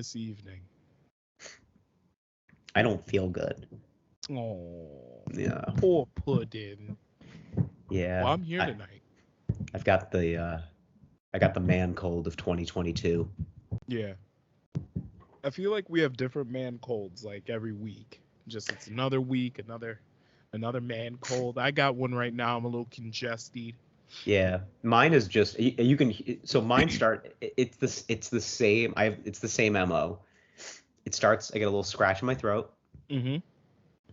this evening? I don't feel good. Oh, Yeah. poor pudding. Yeah. Well, I'm here tonight. I've got the man cold of 2022. Yeah. I feel like we have different man colds like every week. Just it's another week, another man cold. I got one right now. I'm a little congested. Yeah, mine is just you can. So mine start. It's the same. It's the same MO. It starts. I get a little scratch in my throat. Mm-hmm.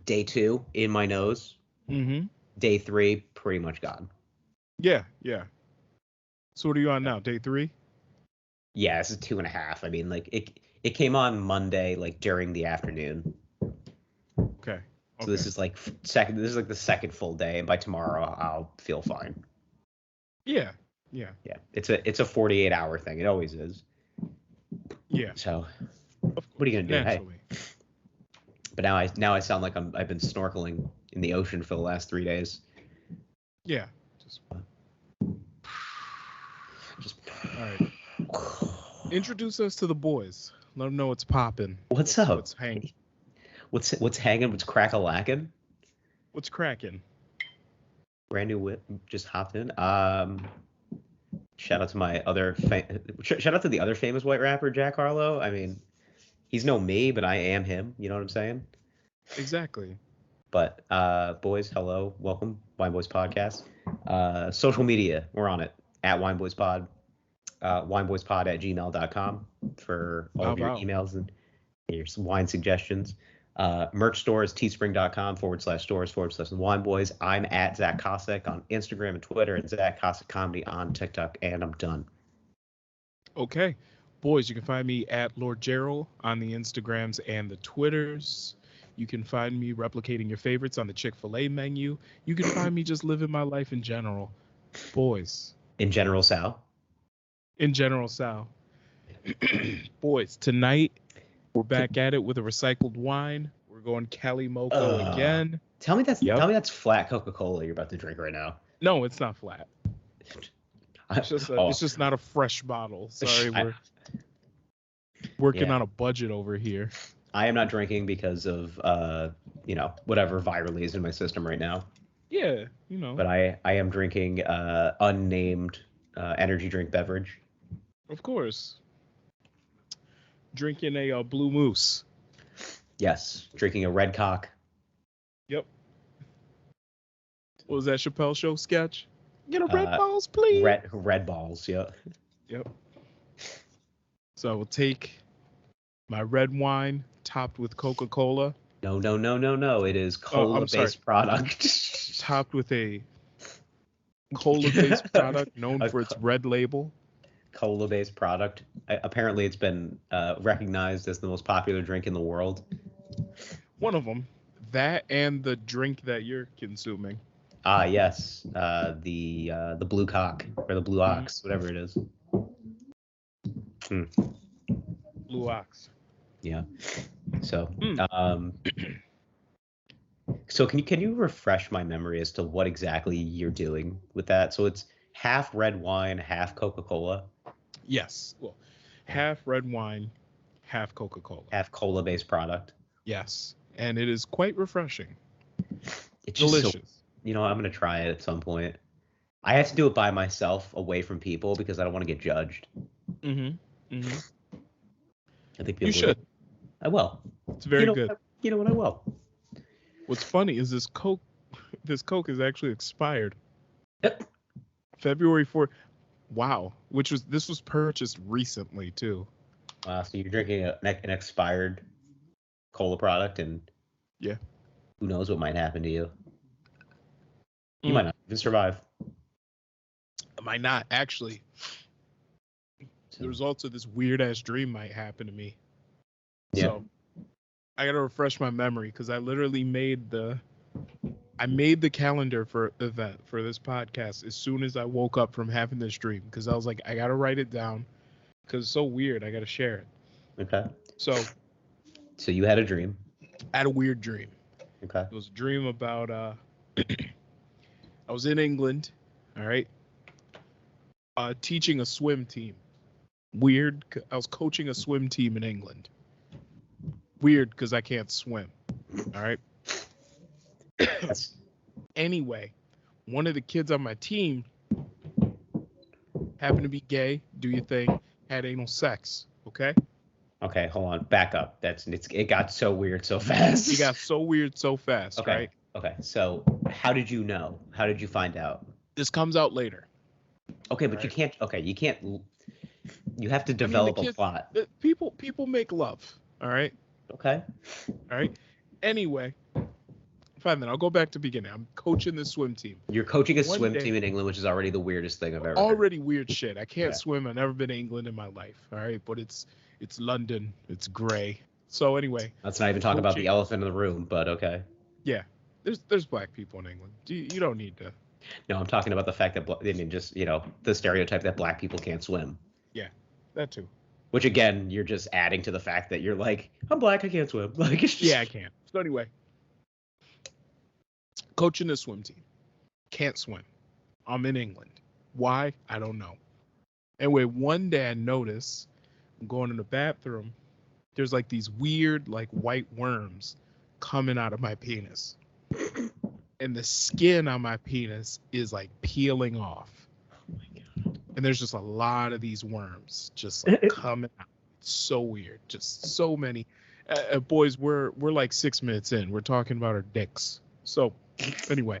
Day 2 in my nose. Mm-hmm. Day 3 pretty much gone. Yeah, yeah. So what are you on now? Day 3? Yeah, this is 2.5. I mean, like it came on Monday, like during the afternoon. Okay. So this is like second. This is like the second full day, and by tomorrow I'll feel fine. Yeah. Yeah. Yeah, it's a 48-hour thing. It always is. Yeah. So Of course. what are you gonna do? Naturally. Hey. But now I sound like I've been snorkeling in the ocean for the last 3 days. Yeah. Just all right. Introduce us to the boys. Let them know what's popping. What's up? What's hanging? What's hanging? What's crack-a-lacking? What's cracking? Brand new whip just hopped in. Shout out to my other shout out to the other famous white rapper, Jack Harlow. I mean, he's no me, but I am him. You know what I'm saying? Exactly. But boys, hello, welcome, Wine Boys Podcast. Social media, we're on it at Wine Boys Pod, wineboyspod@gmail.com for all of your emails and your wine suggestions. Merch store is teespring.com/stores/Wine Boys. I'm at Zach Kosick on Instagram and Twitter, and Zach Kosick Comedy on TikTok, and I'm done. Okay. Boys, you can find me at Lord Gerald on the Instagrams and the Twitters. You can find me replicating your favorites on the Chick-fil-A menu. You can find me just living my life in general. Boys. In general, Sal. In general, Sal. Boys, tonight we're back at it with a recycled wine. We're going Cali Mocha again. Tell me that's flat Coca-Cola you're about to drink right now. No, it's not flat. It's just not a fresh bottle. Sorry, we're working on a budget over here. I am not drinking because of whatever virally is in my system right now. Yeah, But I am drinking unnamed energy drink beverage. Of course. Drinking a Blue Moose. Yes, drinking a Red Cock. Yep. What was that Chappelle Show sketch? Get a Red Balls, please. Red Balls, yeah. Yep. So I will take my red wine topped with Coca-Cola. No. It is cola-based product. Topped with a cola-based product known for its red label. Cola-based product. Apparently, it's been recognized as the most popular drink in the world. One of them. That and the drink that you're consuming. Yes. The Blue Cock or the Blue Ox, whatever it is. Blue Ox. Yeah. So, so can you refresh my memory as to what exactly you're doing with that? So it's half red wine, half Coca-Cola. Yes. Well, half red wine, half Coca-Cola. Half cola-based product. Yes, and it is quite refreshing. It's delicious. I'm gonna try it at some point. I have to do it by myself, away from people, because I don't want to get judged. I think people you should. I will. It's very good. You know what? I will. What's funny is this Coke is actually expired. Yep. February 4th. Wow. This was purchased recently too. So you're drinking an expired cola product, and yeah, who knows what might happen to you? You might not even survive. I might not actually. The results of this weird ass dream might happen to me. Yeah. So I gotta refresh my memory because I literally made the calendar for event for this podcast as soon as I woke up from having this dream because I was like, I gotta write it down because it's so weird. I gotta share it. Okay. So you had a dream. I had a weird dream. Okay. It was a dream about I was in England, all right, teaching a swim team. Weird. I was coaching a swim team in England. Weird because I can't swim. All right. That's Anyway, one of the kids on my team happened to be gay. Do your thing. Had anal sex. Okay. okay. Hold on. Back up. It got so weird so fast. It got so weird so fast. Okay. Right. Okay. So how did you know? How did you find out? This comes out later. Okay, but Right. you can't. Okay, you can't. You have to I mean, develop a plot. People make love. All right. Okay. All right. Anyway, fine then. I'll go back to beginning. I'm coaching the swim team. You're coaching a One swim day- team in England, which is already the weirdest thing I've ever heard. Already weird shit. I can't Yeah. swim. I've never been to England in my life. All right. But it's London. It's gray. So anyway, Let's not even talk about the Coaching- elephant in the room, but okay. there's black people in England. You don't need to. No, I'm talking about the fact that I mean, just the stereotype that black people can't swim. That too. Which again, you're just adding to the fact that you're like, I'm black, I can't swim. Like, it's just, Yeah, I can't. So anyway, coaching the swim team. Can't swim. I'm in England. Why? I don't know. Anyway, one day I notice I'm going in the bathroom. There's like these weird, like white worms coming out of my penis. And the skin on my penis is like peeling off. Oh my God. And there's just a lot of these worms just like coming out. It's so weird. Just so many. Boys, we're like 6 minutes in. We're talking about our dicks. So anyway,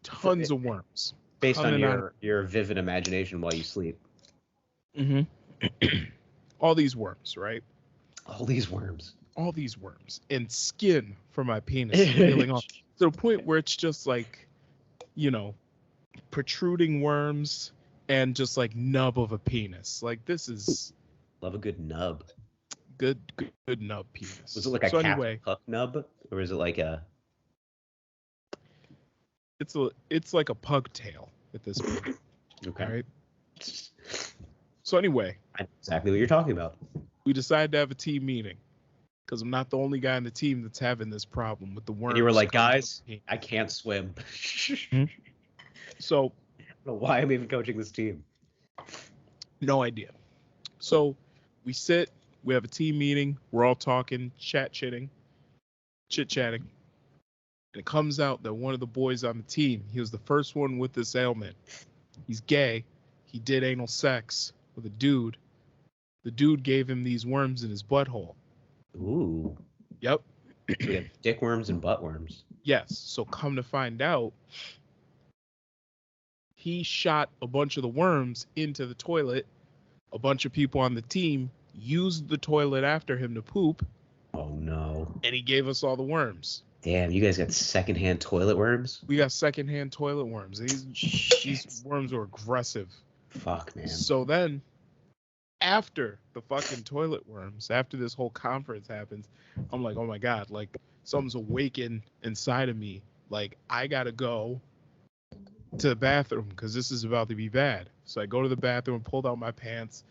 tons of worms. Based on Coming out. your vivid imagination while you sleep. Mm-hmm. All these worms, right? All these worms. All these worms and skin from my penis peeling off to the point where it's just like, protruding worms and just like nub of a penis. Like this is Love a good nub. good nub penis. Was it like a so Captain anyway, Hook nub, or is it like a? it's like a pugtail at this point. Okay. All right. So anyway, I know exactly what you're talking about. we decided to have a team meeting because I'm not the only guy on the team that's having this problem with the worms. And you were like, coming out of guys, the penis. I can't swim. So I don't know why I'm even coaching this team. no idea. So we sit, we have a team meeting, we're all talking, chit-chatting. And it comes out that one of the boys on the team, he was the first one with this ailment. He's gay. He did anal sex with a dude. The dude gave him these worms in his butthole. Ooh. Yep. We have dick worms and butt worms. Yes. So come to find out, he shot a bunch of the worms into the toilet. A bunch of people on the team used the toilet after him to poop, Oh no. and he gave us all the worms. Damn, you guys got secondhand toilet worms? We got secondhand toilet worms. These Shit. worms are aggressive. Fuck, man. So then, after the fucking toilet worms, after this whole conference happens, I'm like, oh my God, like something's awakened inside of me. Like I gotta go to the bathroom because this is about to be bad. So I go to the bathroom, pulled out my pants,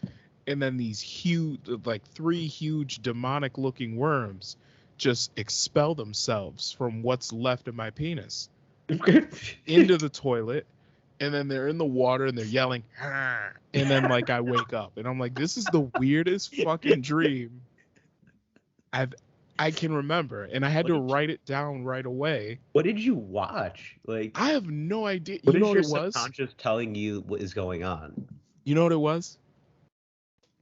and then these huge, like 3 huge demonic looking worms just expel themselves from what's left of my penis into the toilet. And then they're in the water and they're yelling, "Arr!" And then like I wake up and I'm like, this is the weirdest fucking dream I can remember. And I had to write it down right away. What did you watch? Like, I have no idea. what You is know what your it was? subconscious telling you what is going on? You know what it was?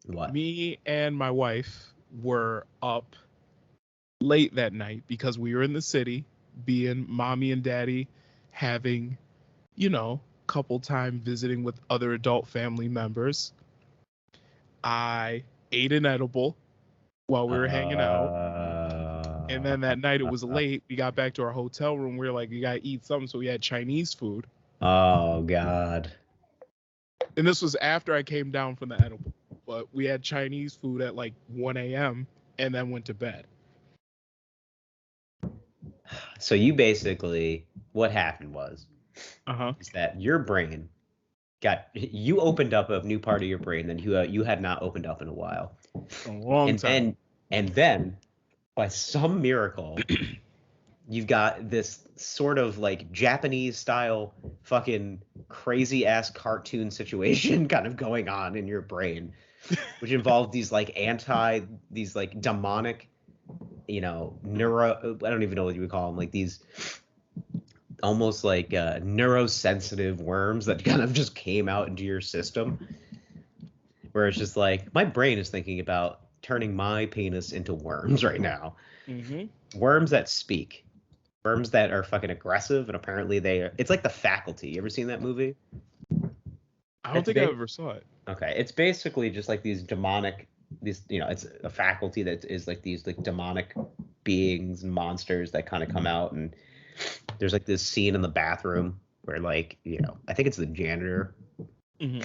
What? Me and my wife were up late that night because we were in the city, being mommy and daddy, having, couple time visiting with other adult family members. I ate an edible while we were hanging out. And then that night it was late. We got back to our hotel room. We were like, we got to eat something. So we had Chinese food. Oh, God. And this was after I came down from the edible. But we had Chinese food at like 1 a.m. and then went to bed. So you basically, what happened was, Uh-huh. is that your brain you opened up a new part of your brain that you had not opened up in a while. A long time. And then by some miracle, you've got this sort of like Japanese style fucking crazy ass cartoon situation kind of going on in your brain, which involve these like demonic, I don't even know what you would call them, like these almost like neurosensitive worms that kind of just came out into your system, where it's just like my brain is thinking about turning my penis into worms right now. Mm-hmm. Worms that speak, worms that are fucking aggressive, and apparently it's like The Faculty. You ever seen that movie? I don't think I ever saw it. Okay, it's basically just like these demonic, it's a faculty that is like these like demonic beings and monsters that kind of come out, and there's like this scene in the bathroom where like, I think it's the janitor. Mm-hmm.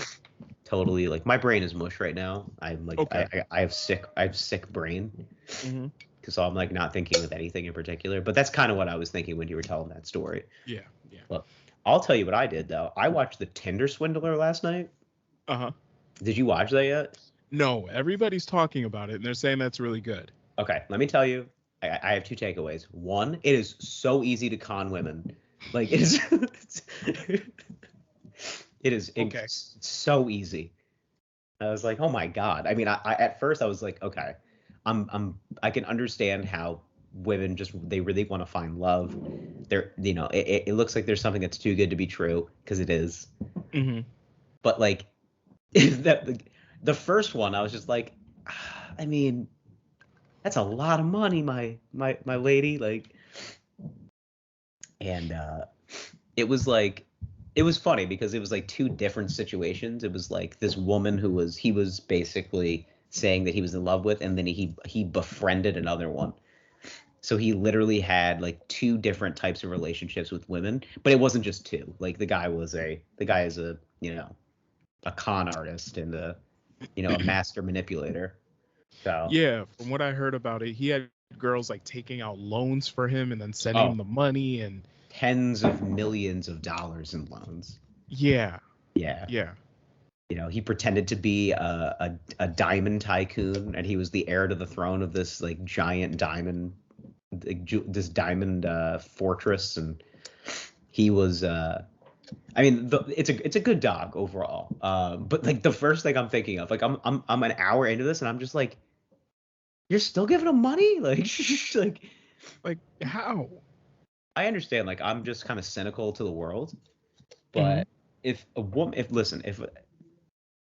Totally, like my brain is mush right now. I'm like, Okay. I have sick brain. Mm-hmm. So I'm like not thinking of anything in particular, but that's kind of what I was thinking when you were telling that story. Yeah. Yeah. Well, I'll tell you what I did though. I watched The Tinder Swindler last night. Uh-huh. Did you watch that yet? No, everybo's talking about it, and they're saying that's really good. Okay, let me tell you. I have two takeaways. One, it is so easy to con women. Like it is, it is Okay. so easy. I was like, oh my god. I mean, I at first I was like, okay, I can understand how women they really want to find love. It looks like there's something that's too good to be true, because it is. Mm-hmm. But like the first one, I was just like, I mean, that's a lot of money, my lady. Like, and it was funny because it was like two different situations. It was like this woman he was basically saying that he was in love with, and then he befriended another one. So he literally had like two different types of relationships with women, but it wasn't just two. Like the guy is a con artist and a master manipulator. So Yeah, from what I heard about it, he had girls like taking out loans for him and then sending oh, him the money, and tens of millions of dollars in loans. yeah, Yeah. yeah. He pretended to be a diamond tycoon, and he was the heir to the throne of this like giant diamond, this diamond fortress, and he was. I mean, it's a good dog overall. But like the first thing I'm thinking of, like I'm an hour into this, and I'm just like, you're still giving him money, like Like how? I understand, like I'm just kind of cynical to the world, Mm-hmm. but if a woman,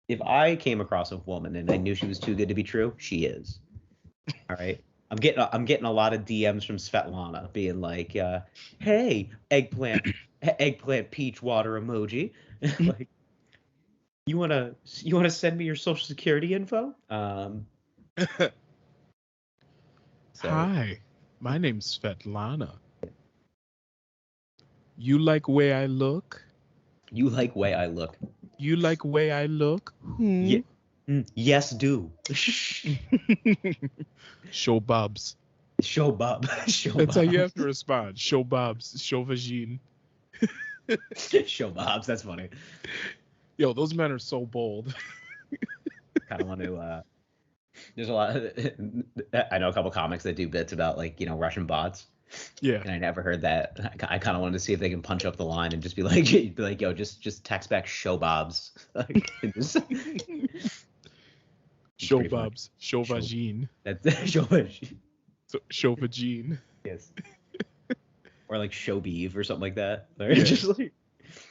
if I came across a woman and I knew she was too good to be true, she is. All right. I'm getting a lot of DMs from Svetlana being like, "Hey, eggplant peach water emoji. Like, you wanna send me your social security info?" So Hi, my name's Svetlana. You like way I look? you like way I look? You like way I look? Yeah. Hmm? Yes, do. Show Bobs. Show Bob. Show That's how you Bob. have to respond. Show Bobs. Show Vagine. Show Bob's. That's funny. Yo, those men are so bold. Kind of want to. There's a lot. I know a couple comics that do bits about like Russian bots, Yeah. and I never heard that. I kind of wanted to see if they can punch up the line and just be like, yo, just text back show Bob's. Like, Show pretty funny. Bobs. Show Show. Vagine. That's show. Show Vagine. Yes. Or like show beef or something like that. Or Yeah. just like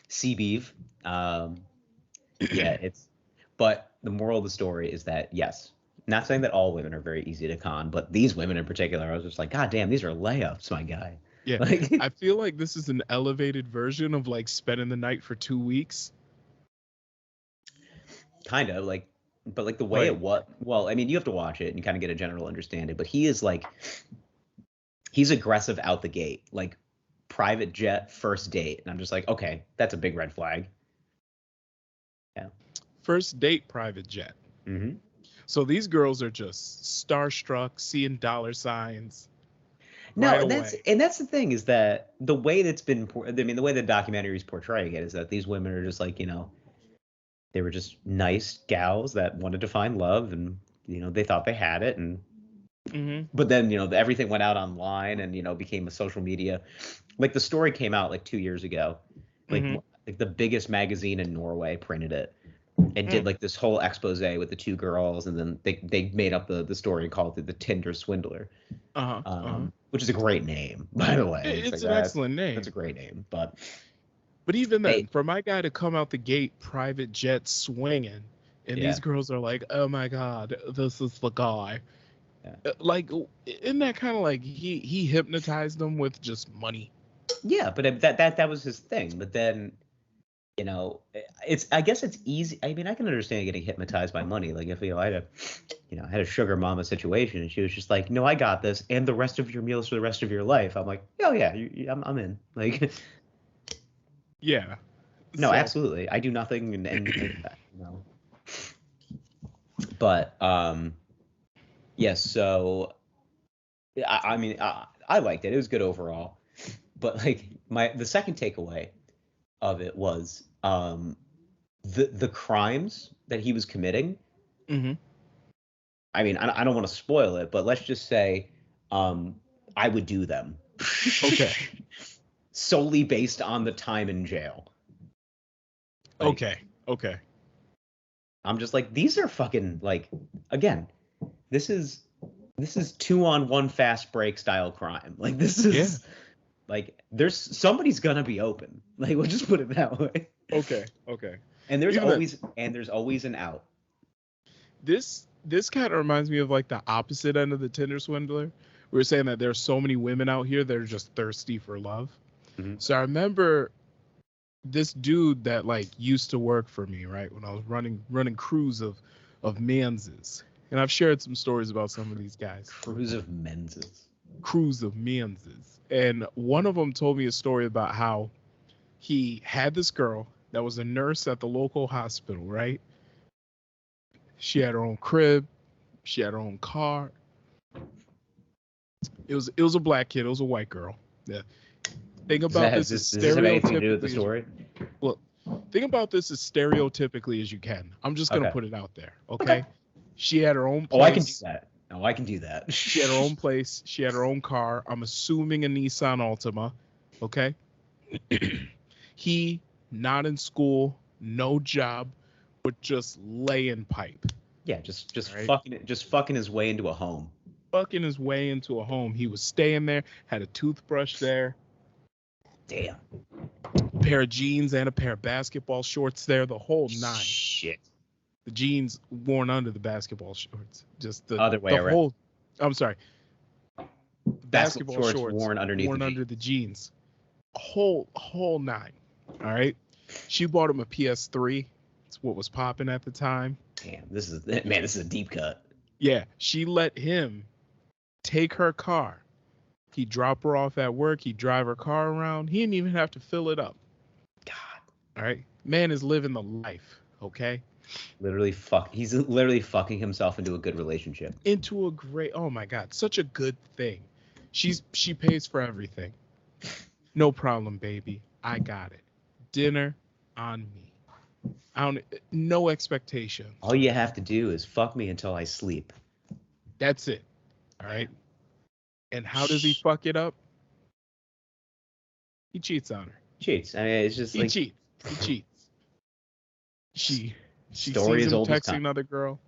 sea beef. Yeah, but the moral of the story is that yes, not saying that all women are very easy to con, but these women in particular, I was just like, God damn, these are layups, my guy. Yeah. Like, I feel like this is an elevated version of like spending the night for 2 weeks. kind of like, but like the way it was. Well, I mean, you have to watch it and kind of get a general understanding. But he is like, he's aggressive out the gate, like private jet first date, and I'm just like, okay, that's a big red flag. Yeah. First date private jet. Mm-hmm. So these girls are just starstruck, seeing dollar signs. No, Right that's the thing is that the way that's been, I mean, the way the documentary is portraying it is that these women are just like, they were just nice gals that wanted to find love, and they thought they had it, and Mhm. But then, everything went out online and, became a social media. Like the story came out like 2 years ago. Like, Mhm. like the biggest magazine in Norway printed it and did Mm. like this whole expose with the two girls. And then they made up the story and called it the Tinder Swindler, Uh-huh. Uh-huh. which is a great name, by the way. It's like It's an that. excellent That's name. a great name. But But even then, hey, for my guy to come out the gate private jet swinging, and yeah. these girls are like, "Oh my god, this is the guy." Yeah. Like, isn't that kind of like he hypnotized them with just money? Yeah, but that was his thing. But then, I guess it's easy. I mean, I can understand getting hypnotized by money. Like if I had a sugar mama situation, and she was just like, "No, I got this, and the rest of your meals for the rest of your life." I'm like, "Oh yeah, I'm in." Like, Yeah. no, So, absolutely, I do nothing, and. But yes. So I mean, I liked it. It was good overall. But like the second takeaway of it was the crimes that he was committing. mhm. I mean, I don't want to spoil it, but let's just say I would do them Okay. solely based on the time in jail. Like, Okay. Okay. I'm just like, these are fucking like, again, this is 2-on-1 fast break style crime. Like this Yeah. is like somebody's gonna be open. Like we'll just put it that way. Okay. Okay. And But there's even then, always an out. this kind of reminds me of like the opposite end of the Tinder swindler. We were saying that there's so many women out here that are just thirsty for love. Mhm. So I remember this dude that like used to work for me, right? When I was running crews of menses. And I've shared some stories about some of these guys. Cruise of menses. Crews of menses. And one of them told me a story about how he had this girl that was a nurse at the local hospital, right? She had her own crib, she had her own car. It was a black kid, it was a white girl. Yeah. Think about this as Does this have anything to do with the stereotypically as you story? well, think about this as stereotypically as you can. I'm just gonna Okay. put it out there, Okay. okay? She had her own Oh, I can do place. that. Oh, I can do that. She had her own place. She had her own car. I'm assuming a Nissan Altima, okay? He not in school, no job, but just laying pipe, Yeah, just right? fucking his way into a home. Fucking his way into a home. He was staying there, had a toothbrush there, Damn. a pair of jeans and a pair of basketball shorts there, the whole nine. Shit. The jeans worn under the basketball shorts. Just Other way the around. whole I'm sorry. Basketball shorts worn underneath the under the jeans. Whole nine. All right. She bought him a PS3. It's what was popping at the time. Damn, this is a deep cut. Yeah, she let him take her car. He'd drop her off at work. He'd drive her car around. He didn't even have to fill it up. God, All right. Man is living the life. Okay. he's literally fucking himself into a good relationship. Into a great, oh my God, such a good thing. She pays for everything. No problem, baby. I got it. Dinner on me. No expectation. All you have to do is fuck me until I sleep. That's it. All right. And how does he fuck it up? He cheats on her. Cheats. I mean, it's just He like cheats. He cheats. She story sees as him old as texting time. another girl.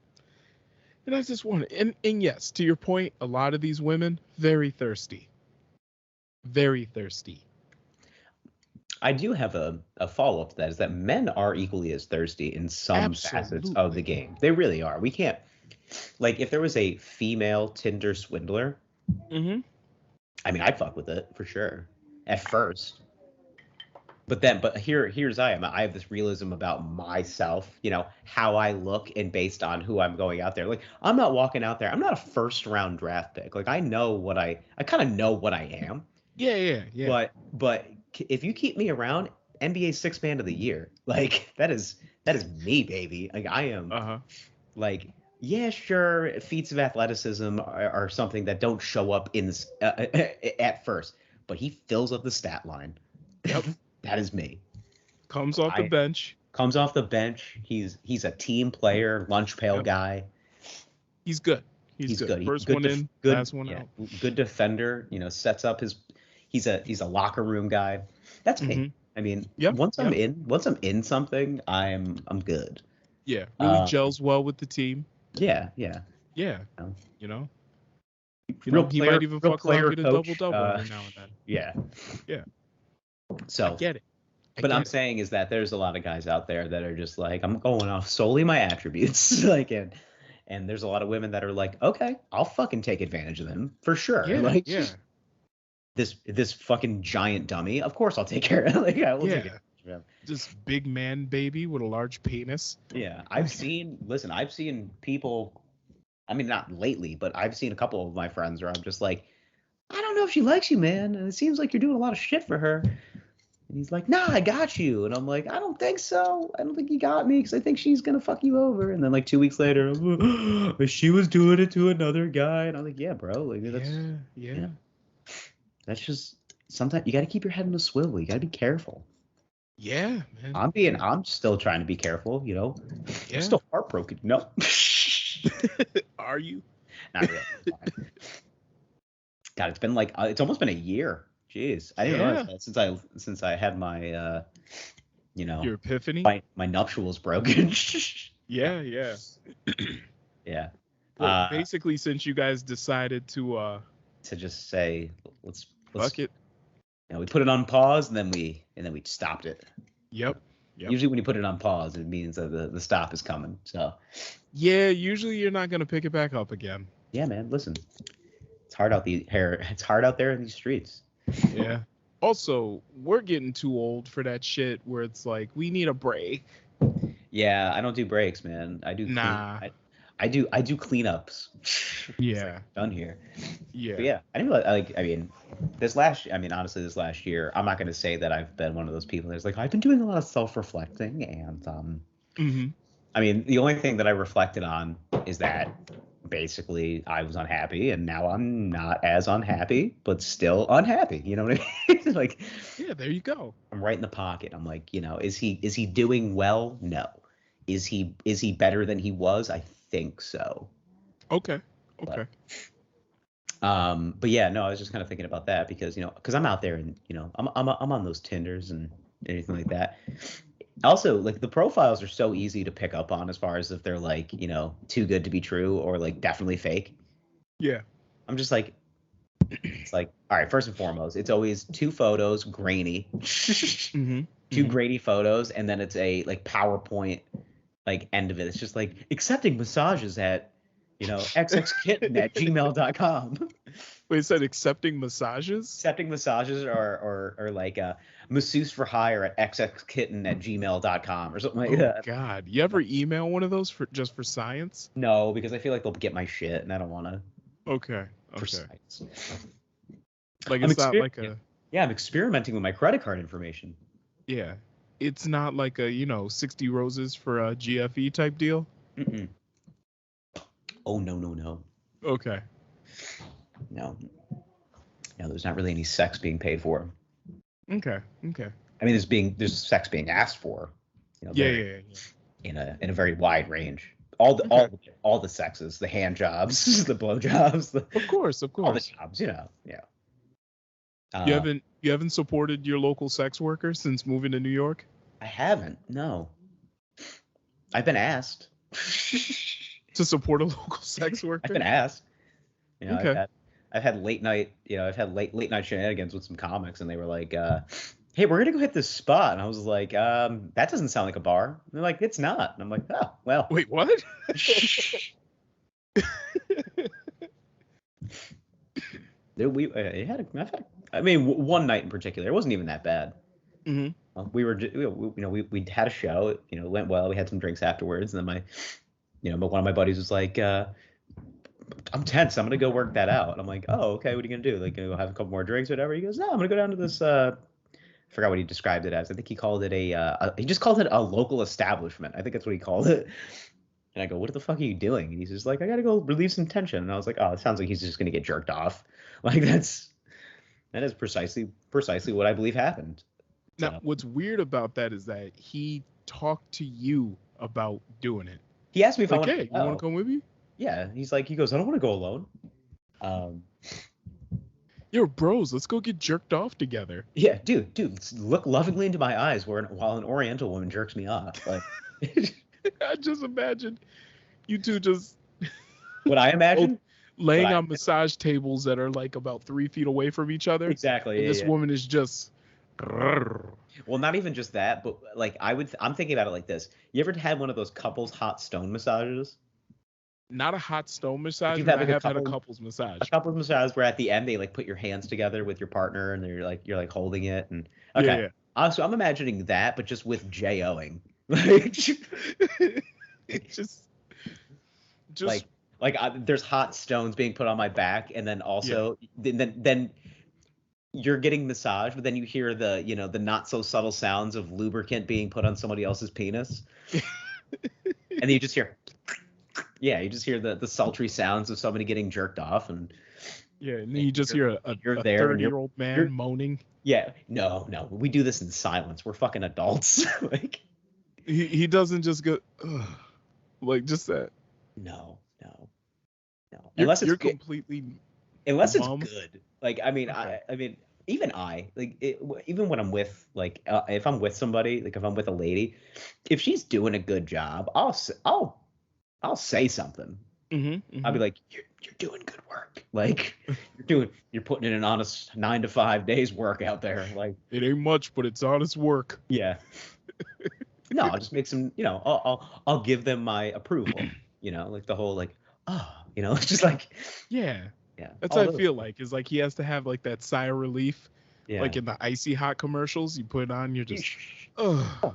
And I just want to, and yes, to your point, a lot of these women, very thirsty. Very thirsty. I do have a follow-up to that, is that men are equally as thirsty in some facets of the Absolutely. game. They really are. We can't, like, if there was a female Tinder swindler, Mm-hmm. I mean, I'd fuck with it for sure at first. But here's I am. I have this realism about myself, how I look, and based on who I'm going out there. Like, I'm not walking out there. I'm not a first round draft pick. Like, I know I kind of know what I am. Yeah. But if you keep me around, NBA Sixth Man of the Year, like that is me, baby. Like I am. Uh-huh. Like, yeah, sure, feats of athleticism are something that don't show up at first, but he fills up the stat line. Yep. That is me. Comes off the bench. Comes off the bench. He's a team player, lunch pail Yep. guy. He's good. He's good. good. First one in, Good, last one yeah, out. good defender. You know, sets up his. He's a locker room guy. That's me. Mm-hmm. I mean, Yep. Yep. once I'm in something, I'm good. Yeah. Really gels well with the team. Yeah, yeah. Yeah. Um, You know. He might even real fuck around player get a double coach. double every now and then. Yeah. Yeah. I So, get it. but I'm saying is that there's a lot of guys out there that are just like, I'm going off solely my attributes, like, and there's a lot of women that are like, okay, I'll fucking take advantage of them for sure. Yeah. Like, Yeah. this fucking giant dummy, of course I'll take care of it. Like, I will take Yeah. advantage of him. This big man baby with a large penis. Yeah, I've seen people. I mean, not lately, but I've seen a couple of my friends where I'm just like, I don't know if she likes you, man, and it seems like you're doing a lot of shit for her. And he's like, nah, I got you. And I'm like, I don't think so. I don't think you got me because I think she's going to fuck you over. And then like 2 weeks later, she was doing it to another guy. And I'm like, yeah, bro. Like, that's, Yeah. you know, that's just sometimes you got to keep your head in a swivel. You got to be careful. Yeah, man. I'm still trying to be careful, you know. Yeah. I'm still heartbroken. No. Are you? Not really. God, it's been like, it's almost been a year. Jeez, I didn't realize that since I had my your epiphany. My nuptials broken. Yeah. Yeah. Well, basically, since you guys decided to just say let's fuck it. You know, we put it on pause and then we stopped it. Yep. Usually when you put it on pause, it means that the stop is coming. So. Yeah, usually you're not gonna pick it back up again. Yeah, man. Listen, it's hard out there in these streets. Yeah. Also, we're getting too old for that shit where it's like we need a break. Yeah, I don't do breaks, man. I do. I do cleanups. Yeah. Like, done here. Yeah. But yeah, this last year, I'm not going to say that I've been one of those people that's like, I've been doing a lot of self-reflecting and I mean, the only thing that I reflected on is that basically I was unhappy and now I'm not as unhappy, but still unhappy. You know what I mean? Like, yeah, there you go. I'm right in the pocket. I'm like, you know, is he doing well? No. Is he better than he was? I think so. Okay. But yeah, no, I was just kind of thinking about that because, you know, because I'm out there and, you know, I'm on those Tinders and anything like that. Also, like, the profiles are so easy to pick up on as far as if they're like, you know, too good to be true or like definitely fake. Yeah. I'm just like, it's like, all right, first and foremost, it's always 2 photos, grainy, 2 grainy photos, and then it's a like PowerPoint like end of it. It's just like accepting massages at, you know, xxkitten@gmail.com. Wait, it said accepting massages? Accepting massages or like masseuse for hire at xxkitten@gmail.com or something like that. Oh God, you ever email one of those for science? No, because I feel like they'll get my shit and I don't want to. Okay. For science. Like it's not like a. Yeah, I'm experimenting with my credit card information. Yeah, it's not like a 60 roses for a GFE type deal. Mm-mm. Oh no. Okay. No, there's not really any sex being paid for. Okay. I mean, there's sex being asked for. You know, yeah. In a very wide range. All the sexes, the hand jobs, the blow jobs. Of course. All the jobs, you know. Yeah. You haven't supported your local sex worker since moving to New York? I haven't. No. I've been asked to support a local sex worker. I've been asked. You know, okay. I've had late night late night shenanigans with some comics, and they were like, "Hey, we're gonna go hit this spot," and I was like, "That doesn't sound like a bar." And they're like, "It's not," and I'm like, "Oh, well." Wait, what? One night in particular, it wasn't even that bad. Mm-hmm. We had a show, you know, it went well. We had some drinks afterwards, and then one of my buddies was like, I'm tense. I'm gonna go work that out. And I'm like, oh, okay. What are you gonna do? Like, gonna go have a couple more drinks or whatever? He goes, no, I'm gonna go down to this. I forgot what he described it as. I think he called it he just called it a local establishment. I think that's what he called it. And I go, what the fuck are you doing? And he's just like, I gotta go relieve some tension. And I was like, oh, it sounds like he's just gonna get jerked off. Like that is precisely what I believe happened. Now, what's weird about that is that he talked to you about doing it. He asked me if I want to. Hey, you want to come with me? Yeah, he goes, I don't want to go alone. Um, Yo, bros, let's go get jerked off together. yeah, dude, look lovingly into my eyes while an Oriental woman jerks me off. Like, I just imagine you two just what I both imagine. What laying I on massage tables that are like about 3 feet away from each other, exactly. and Yeah, this yeah. woman is just. Well, not even just that, but like I'm thinking about it like this. You ever had one of those couples hot stone massages? Not a hot stone Like massage, you've but had I like a have had a couple couples a massage. couples massage where at the end they like put your hands together with your partner and you're like holding it and Yeah, okay. yeah. So I'm imagining that, but just with J-O-ing. Like, It just like there's hot stones being put on my back, and then yeah. also then you're getting massaged, but then you hear the not so subtle sounds of lubricant being put on somebody else's penis, and then you just hear you just hear the sultry sounds of somebody getting jerked off, and Yeah, and then you just hear you're a there and 30-year-old man you're moaning. yeah, no, we do this in silence. We're fucking adults. Like, He doesn't just go ugh, like just that. no, unless it's You're good. completely Unless it's numb. good. Like, I mean, Okay. I mean, even even when I'm with like if I'm with somebody, like if I'm with a lady, if she's doing a good job, I'll say something. Mm-hmm. I'll Mm-hmm. be like, you're doing good work. Like, you're putting in an honest 9 to 5 days work out there. Like, It ain't much, but it's honest work. yeah. No, I'll just make some, I'll give them my approval, like the whole like, oh, it's just like, Yeah. yeah, That's all how I those, feel like. Is like he has to have like that sigh of relief. yeah. Like in the icy hot commercials, you put it on, you're just, oh,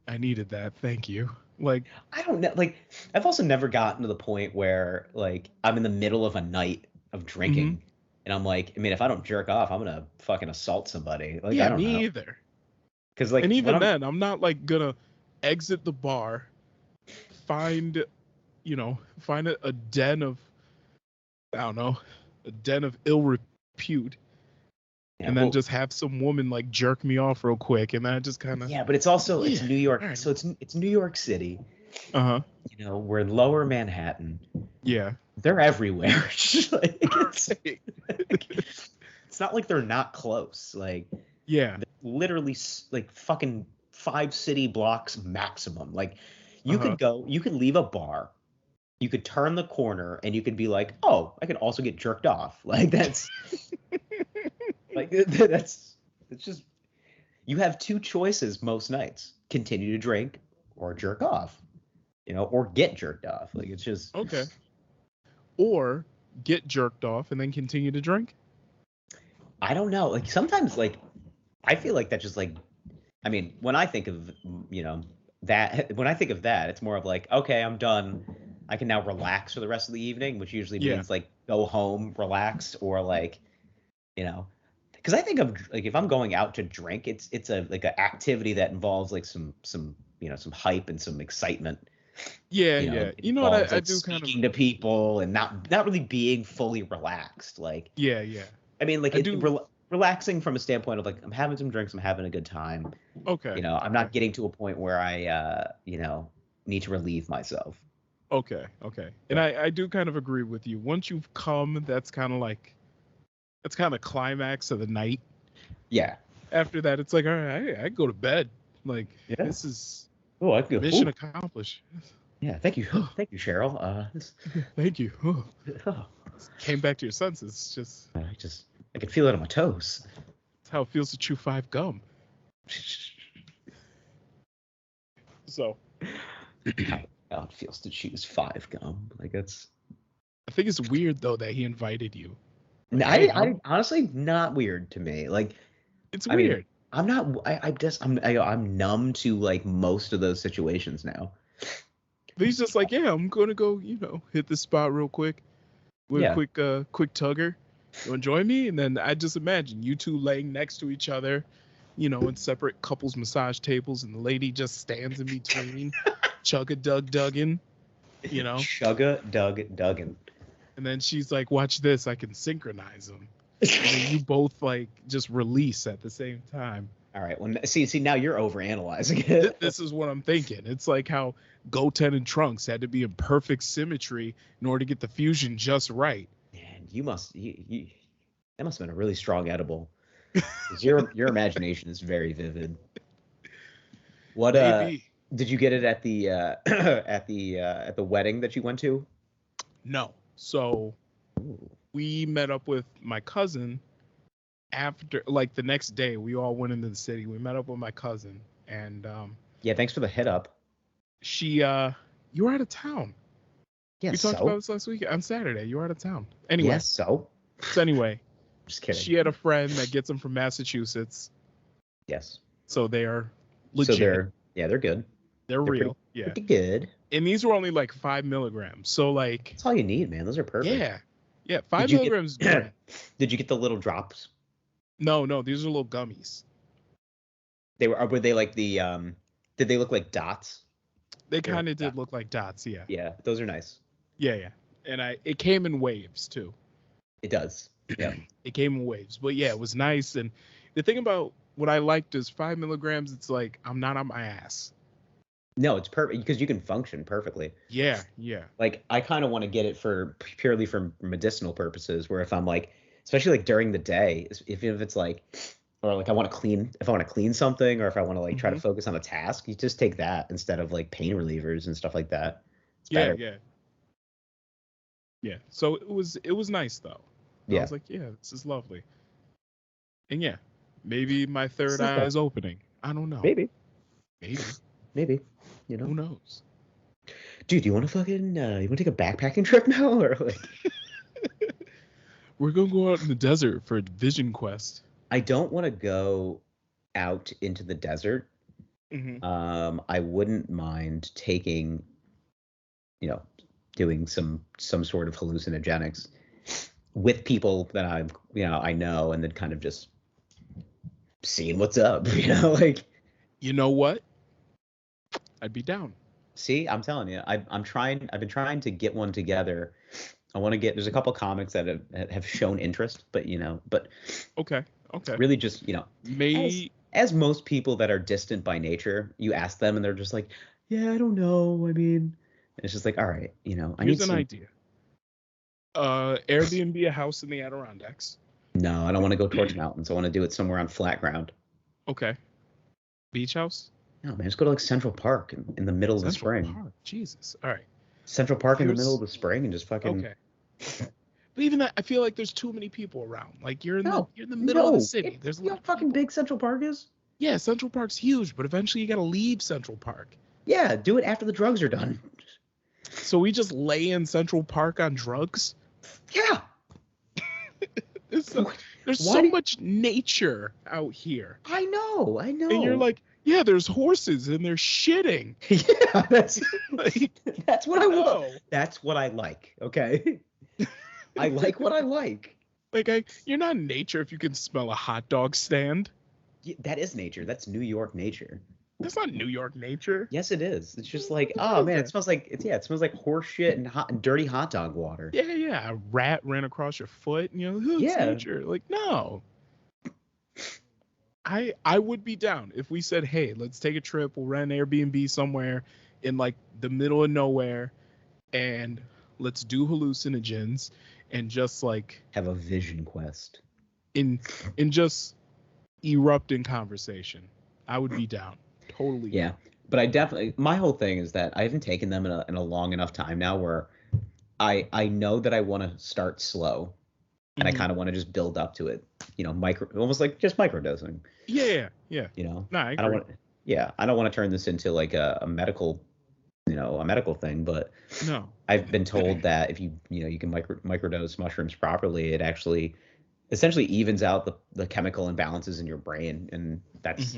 I needed that. Thank you. Like, I don't know. Like, I've also never gotten to the point where like I'm in the middle of a night of hmm drinking, and I'm like, I mean, if I don't jerk off, I'm gonna fucking assault somebody. Like, I yeah, don't know, me either. because And like when even I'm then, I'm not like gonna exit the bar, find, find a den of, I don't know, a den of ill repute, yeah, and then well, just have some woman like jerk me off real quick, and then I just kind of, yeah, but it's yeah, New all York, right, so it's New York City. uh huh, We're in Lower Manhattan. yeah, They're everywhere. It's just like, it's not like they're not close. Like, yeah, literally like fucking 5 city blocks maximum. Like, uh you huh, could leave a bar, you could turn the corner, and you could be like, oh, I could also get jerked off. Like, that's like it's just, you have two choices most nights: continue to drink or jerk off, or get jerked off. Like, it's just, okay, or get jerked off and then continue to drink. I don't know. Like, sometimes, like, I feel like that just like, I mean, when I think of, when I think of that, it's more of like, okay, I'm done. I can now relax for the rest of the evening, which usually Yeah, means like go home, relax, or like, because I think of like if I'm going out to drink, it's a like an activity that involves like some hype and some excitement. yeah, It yeah. You know what? involves I like do kind of, speaking to people and not really being fully relaxed. Like, yeah, yeah. I mean, like I do. relaxing from a standpoint of like I'm having some drinks, I'm having a good time. Okay, I'm okay. not getting to a point where I need to relieve myself. Okay, okay. And Yeah. I do kind of agree with you. Once you've come, that's kind of climax of the night. Yeah. After that, it's like, all right, I go to bed. Like Yeah. this is Oh, I go. mission Oh, accomplished. yeah. Thank you. Thank you, Cheryl. Thank you. Oh, Came back to your senses. It's just I can feel it on my toes. it's how it feels to chew 5 gum. So How it feels to choose 5 gum. Like, that's. I think it's weird though that he invited you. No, Like, hey, I honestly not weird to me. Like, it's I mean, weird. I'm not. I just I'm numb to like most of those situations now. But he's just like, yeah, I'm gonna go, hit this spot real quick with a Yeah. quick tugger. You'll join me, and then I just imagine you two laying next to each other, in separate couples massage tables, and the lady just stands in between, chugga dug duggin, Chugga Doug Duggan. and then she's like, watch this, I can synchronize them. and then you both like just release at the same time. All right. Well, see, now you're overanalyzing it. This is what I'm thinking. It's like how Goten and Trunks had to be in perfect symmetry in order to get the fusion just right. Man, that must have been a really strong edible. 'Cause your imagination is very vivid. What Maybe. did you get it at the at the wedding that you went to? No. So Ooh. we met up with my cousin after, like, the next day. We all went into the city. We met up with my cousin, and Yeah, thanks for the hit up. she you were out of town. Yeah, We talked about this last week on Saturday. You were out of town. Anyway. Yes, so. So anyway, Just kidding. she had a friend that gets them from Massachusetts, Yes. so they are legit. So they're good. They're real. Yeah. Pretty good. And these were only like 5 milligrams. So like, That's all you need, man. Those are perfect. yeah. Yeah. 5 Did you milligrams. get, did you get the little drops? No, these are little gummies. Were they like the did they look like dots? They kind of did look like dots. Yeah. Yeah, those are nice. Yeah. And it came in waves too. It does. Yeah. It came in waves. But yeah, it was nice. And the thing about what I liked is 5 milligrams. It's like, I'm not on my ass. No, it's perfect because you can function perfectly. Yeah. Like I kind of want to get it purely for medicinal purposes, where if I'm like, especially like during the day, if it's like, or like if I want to clean something, or if I want to like try to focus on a task, you just take that instead of like pain relievers and stuff like that. It's better. Yeah. So it was nice though. Yeah. I was like, yeah, this is lovely. And yeah, maybe my third eye is opening. I don't know. Maybe. You know, who knows? Dude, you want to fucking you want to take a backpacking trip now, or like? We're gonna go out in the desert for a vision quest. I don't want to go out into the desert. I wouldn't mind taking, doing some sort of hallucinogenics with people that I know, and then kind of just seeing what's up, like. You know what? I'd be down. See, I'm telling you, I've been trying to get one together. I want to there's a couple comics that have shown interest, but okay. Really just, maybe as most people that are distant by nature, you ask them and they're just like, yeah, I don't know. I mean, it's just like, all right, here's an idea. Airbnb a house in the Adirondacks. No, I don't want to go towards mountains. I want to do it somewhere on flat ground. Okay. Beach house? No, man, just go to like Central Park in the middle of the spring. Park. Jesus. All right. Central Park in the middle of the spring and just fucking. Okay. But even that, I feel like there's too many people around. Like you're in the middle of the city. There's how fucking big Central Park is? Yeah, Central Park's huge, but eventually you gotta leave Central Park. Yeah, do it after the drugs are done. So we just lay in Central Park on drugs? Yeah. There's so much nature out here. I know. And you're like, yeah, there's horses and they're shitting. Yeah, that's what I want. That's what I like. Okay. I like what I like. Like you're not in nature if you can smell a hot dog stand. Yeah, that is nature. That's New York nature. That's not New York nature. Yes, it is. It's just like, oh man, it smells like horse shit and dirty hot dog water. Yeah. A rat ran across your foot, and it's nature. Like, no. I would be down if we said, hey, let's take a trip. We'll rent an Airbnb somewhere in like the middle of nowhere, and let's do hallucinogens and just like have a vision quest. In just erupt in conversation. I would be down. Totally. Yeah. But my whole thing is that I haven't taken them in a long enough time now where I know that I want to start slow and I kind of want to just build up to it, almost like just microdosing. Yeah. No, I agree. I don't want to turn this into like a medical, a medical thing, but no, I've been told that if you can microdose mushrooms properly, it actually essentially evens out the chemical imbalances in your brain, and that's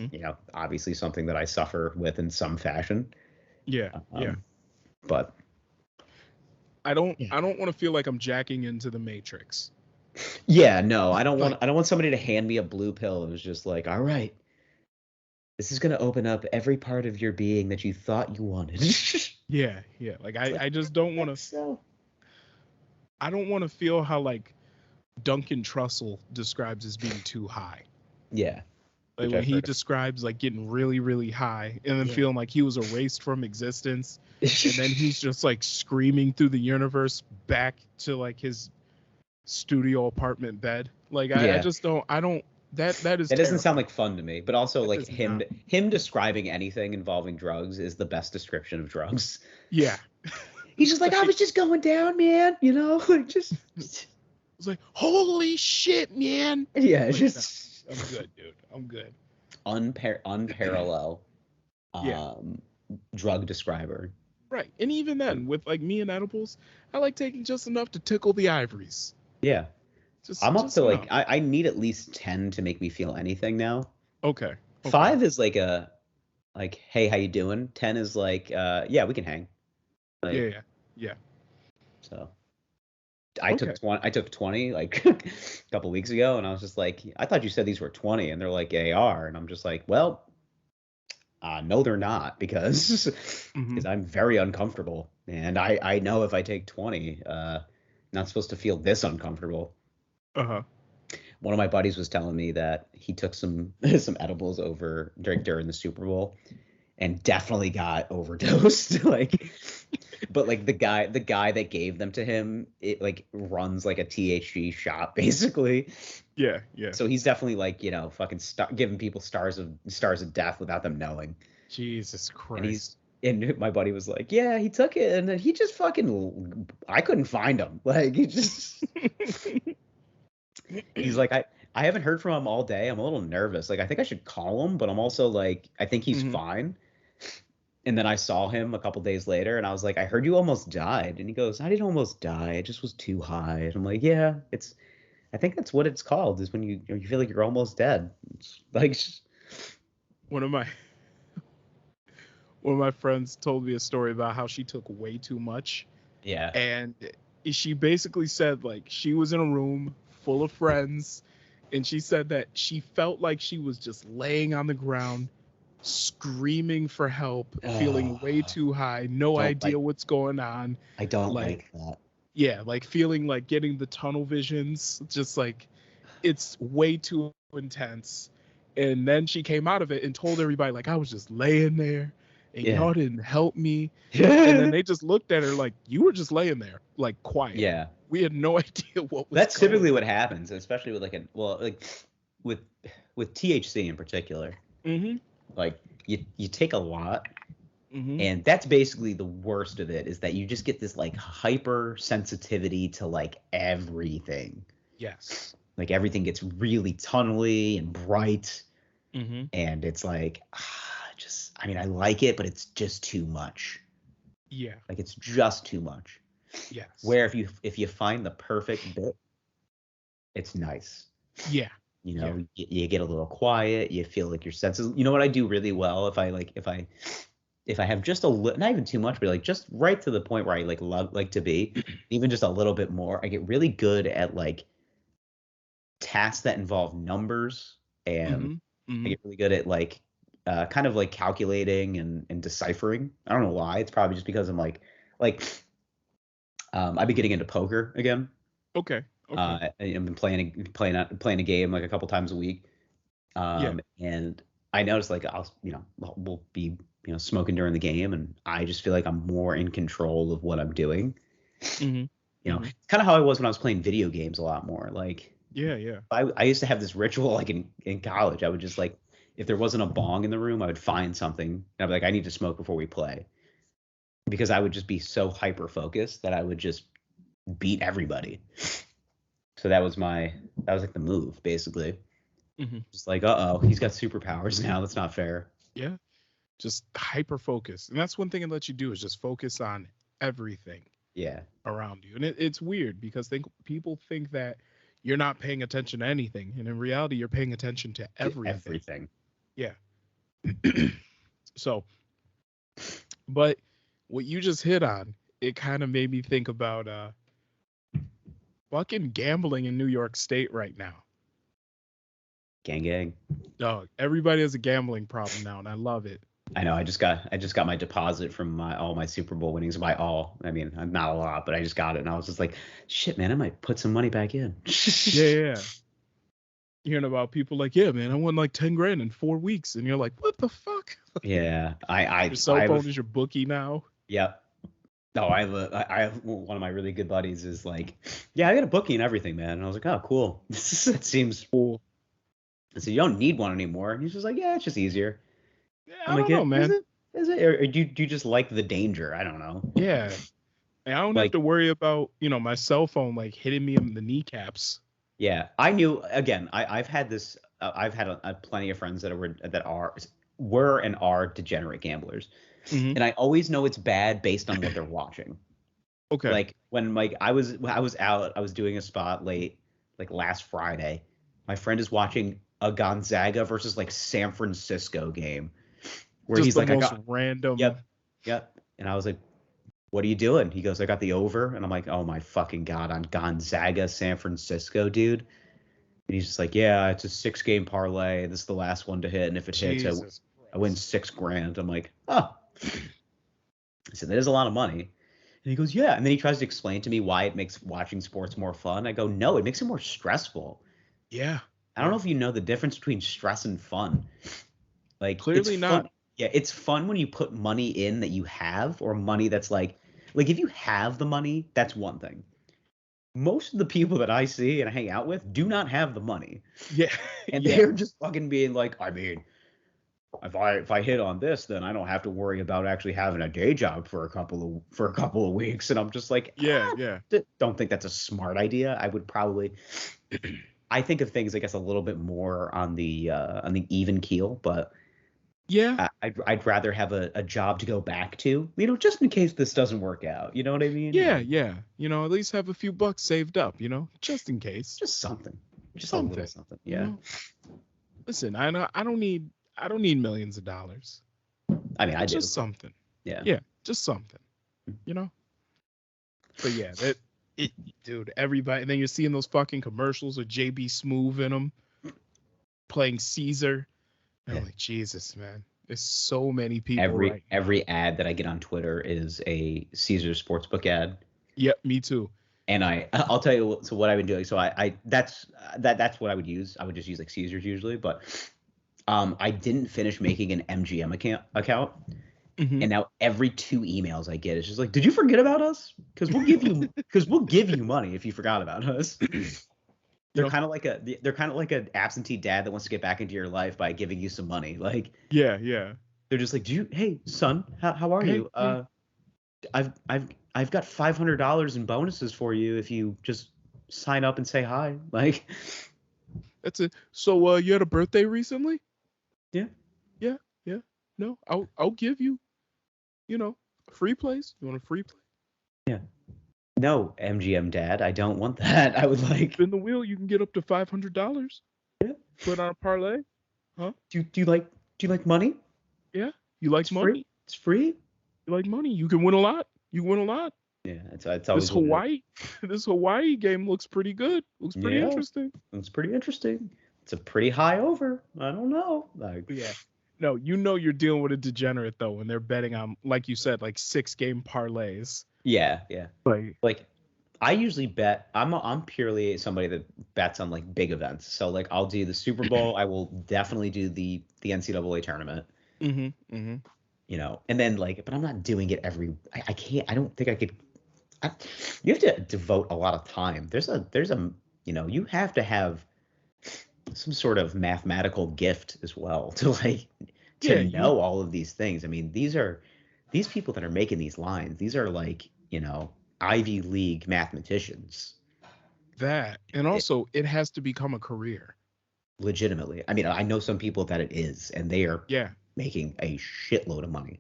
obviously something that I suffer with in some fashion. Yeah. But I don't want to feel like I'm jacking into the Matrix. Yeah, no, I don't want somebody to hand me a blue pill and it's just like, all right, this is gonna open up every part of your being that you thought you wanted. Yeah. Like I just don't want to. I don't want to feel how like Duncan Trussell describes as being too high. Yeah. Like Which when I've he heard of. describes like getting really, really high and then Yeah. feeling like he was erased from existence. And then he's just like screaming through the universe back to like his studio apartment bed. Like I Yeah. just don't, that is That doesn't terrifying. sound like fun to me, but also That like is not. him describing anything involving drugs is the best description of drugs. Yeah. He's just like, I was just going down, man, you know, like just It's like, holy shit, man. yeah, it's Like, just no, I'm good, dude. I'm good. unparalleled Yeah. drug describer. Right. And even then, with like me and edibles, I like taking just enough to tickle the ivories. Yeah. I'm up Just to like enough. I need at least 10 to make me feel anything now. Okay. Okay. 5 is like hey, how you doing? 10 is like yeah, we can hang. Yeah, Like yeah. Yeah. so Okay. I took 20 like a couple weeks ago and I was just like, I thought you said these were 20 and they're like they are and I'm just like, well, no they're not because Mm-hmm. I'm very uncomfortable and I know if I take 20 not supposed to feel this uncomfortable. Uh-huh. One of my buddies was telling me that he took some some edibles over during the Super Bowl and definitely got overdosed like but like the guy that gave them to him it like runs like a THC shop basically, Yeah, yeah. so he's definitely like fucking giving people stars of death without them knowing. Jesus And Christ. my buddy was like, yeah, he took it and then he just fucking I couldn't find him like he just he's like I haven't heard from him all day. I'm a little nervous. Like I think I should call him, but I'm also like I think he's Mm-hmm. fine. And then I saw him a couple days later and I was like, I heard you almost died. And he goes, I didn't almost die. I just was too high. And I'm like, yeah, I think that's what it's called is when you feel like you're almost dead. It's like, One of my one of my friends told me a story about how she took way too much. yeah. And she basically said like she was in a room full of friends and she said that she felt like she was just laying on the ground screaming for help, feeling way Oh, too high, no don't idea like, what's going on. I don't Like, like that. yeah, like feeling like getting the tunnel visions, just like it's way too intense. And then she came out of it and told everybody, like, I was just laying there and Yeah. y'all didn't help me. And then they just looked at her like, you were just laying there, like quiet. Yeah. We had no idea what was That's going typically on. what happens, especially with like with with THC in particular. Mm-hmm. Like you take a lot Mm-hmm. and that's basically the worst of it is that you just get this like hyper sensitivity to like everything. Yes. Like everything gets really tunnely and bright Mm-hmm. and it's like just I mean I like it but it's just too much. Yeah. Like it's just too much. Yes. Where if you find the perfect bit, it's nice. Yeah. You Yeah. know, you get a little quiet, you feel like your senses. You know what I do really well if I have just a little, not even too much, but like just right to the point where I like to be, even just a little bit more. I get really good at like tasks that involve numbers, and Mm-hmm. I Mm-hmm. get really good at like kind of like calculating and deciphering. I don't know why. It's probably just because I'm like I've been getting into poker again. Okay. Okay. I've been playing a game like a couple times a week. Yeah. And I noticed like we'll be smoking during the game, and I just feel like I'm more in control of what I'm doing. Mm-hmm. Mm-hmm. It's kind of how I was when I was playing video games a lot more. Like Yeah. Yeah. I used to have this ritual like in college. I would just like if there wasn't a bong in the room, I would find something and I'd be like, I need to smoke before we play because I would just be so hyper focused that I would just beat everybody. So that was like the move basically. Mm-hmm. Just like, uh-oh, he's got superpowers now. That's not fair. Yeah. Just hyper focus. And that's one thing it lets you do is just focus on everything Yeah. around you. And it's weird because people think that you're not paying attention to anything. And in reality, you're paying attention to everything. Everything. Yeah. So, but what you just hit on, it kind of made me think about fucking gambling in New York State right now. Gang gang. Dog, everybody has a gambling problem now, and I love it. I know. I just got my deposit from all my Super Bowl winnings. By all, I mean not a lot, but I just got it, and I was just like, shit, man, I might put some money back in. Yeah, yeah. Hearing about people like, yeah, man, I won like 10 grand in 4 weeks, and you're like, what the fuck? Yeah, I Your I cell have a phone is your bookie now. yeah. No, I have one of my really good buddies is like, yeah, I got a bookie and everything, man. And I was like, oh, cool. That seems. Cool. I said, you don't need one anymore. And he's just like, yeah, it's just easier. Yeah, I'm I like, don't yeah, know, is man. it? Is it? Or do you just like the danger? I don't know. Yeah, and I don't have Like, to worry about my cell phone like hitting me in the kneecaps. yeah, I knew. Again, I've had this. I've had plenty of friends were and are degenerate gamblers, Hmm. and I always know it's bad based on what they're watching. Okay. Like when I was out, I was doing a spot late, like last Friday. My friend is watching a Gonzaga versus like San Francisco game where Just he's the like, I most got, random. yep, yep. And I was like, what are you doing? He goes, I got the over. And I'm like, oh my fucking God, on Gonzaga, San Francisco, dude. And he's just like, yeah, it's a 6 game parlay. This is the last one to hit. And if it hits, Jesus I win Christ. 6 grand. I'm like, oh. I said, that is a lot of money. And he goes, yeah. And then he tries to explain to me why it makes watching sports more fun. I go, no, it makes it more stressful. Yeah. I don't know Yeah. if you know the difference between stress and fun. Like, it's Clearly not. fun. Yeah, it's fun when you put money in that you have, or money that's like if you have the money, that's one thing. Most of the people that I see and hang out with do not have the money. Yeah. And Yeah. they're just fucking being like, I mean, if I hit on this, then I don't have to worry about actually having a day job for a couple of weeks. And I'm just like, Yeah. Yeah. don't think that's a smart idea. I would probably I think of things, I guess, a little bit more on the even keel, but Yeah. I'd rather have a job to go back to, just in case this doesn't work out. You know what I mean? Yeah. Like, Yeah. At least have a few bucks saved up, just in case. just something, just a little Something. something. You Yeah. know. Listen, I don't need millions of dollars, I mean, I but do. just something. Yeah. Yeah, just something. You know. But yeah, dude, everybody. And then you're seeing those fucking commercials with JB Smoove in them playing Caesar. And I'm Yeah. like, Jesus, man. There's so many people Every right now. every ad that I get on Twitter is a Caesars Sportsbook ad. Yep, me too. And I'll tell you so what I've been doing. So that's what I would use. I would just use like Caesars usually, but I didn't finish making an MGM account. Hmm. And now every 2 emails I get is just like, did you forget about us? Because we'll give you money if you forgot about us. You They're know, kind of like an absentee dad that wants to get back into your life by giving you some money. Like, yeah, yeah. they're just like, hey son, how are Hey, you? hey, I've got $500 in bonuses for you if you just sign up and say hi. Like, that's it. So, you had a birthday recently? yeah, Yeah, yeah. No, I'll give you, a free place. You want a free place? yeah. No, MGM dad, I don't want that. I would like. Spin the wheel. You can get up to $500. Yeah. Put on a parlay. Huh? Do you like money? Yeah. You like It's free. money? It's free. You like money? You can win a lot. You win a lot. Yeah, it's This always what it is. Hawaii, this Hawaii game looks pretty good. Looks pretty Yeah, interesting. it's pretty interesting. It's a pretty high over. I don't know. Like, But yeah. No, you're dealing with a degenerate though when they're betting on, like you said, like 6 game parlays. yeah, yeah. Like, Like, I usually bet. I'm purely somebody that bets on like big events. So like, I'll do the Super Bowl. I will definitely do the NCAA tournament. mm-hmm, mm-hmm. And then like, but I'm not doing it every. I can't. I don't think I could. You have to devote a lot of time. There's a you have to have some sort of mathematical gift as well to like to Yeah, know all of these things. I mean, these people that are making these lines. These are like Ivy League mathematicians. that. And It, also it has to become a career. legitimately. I mean, I know some people that it is, and they are Yeah. making a shitload of money.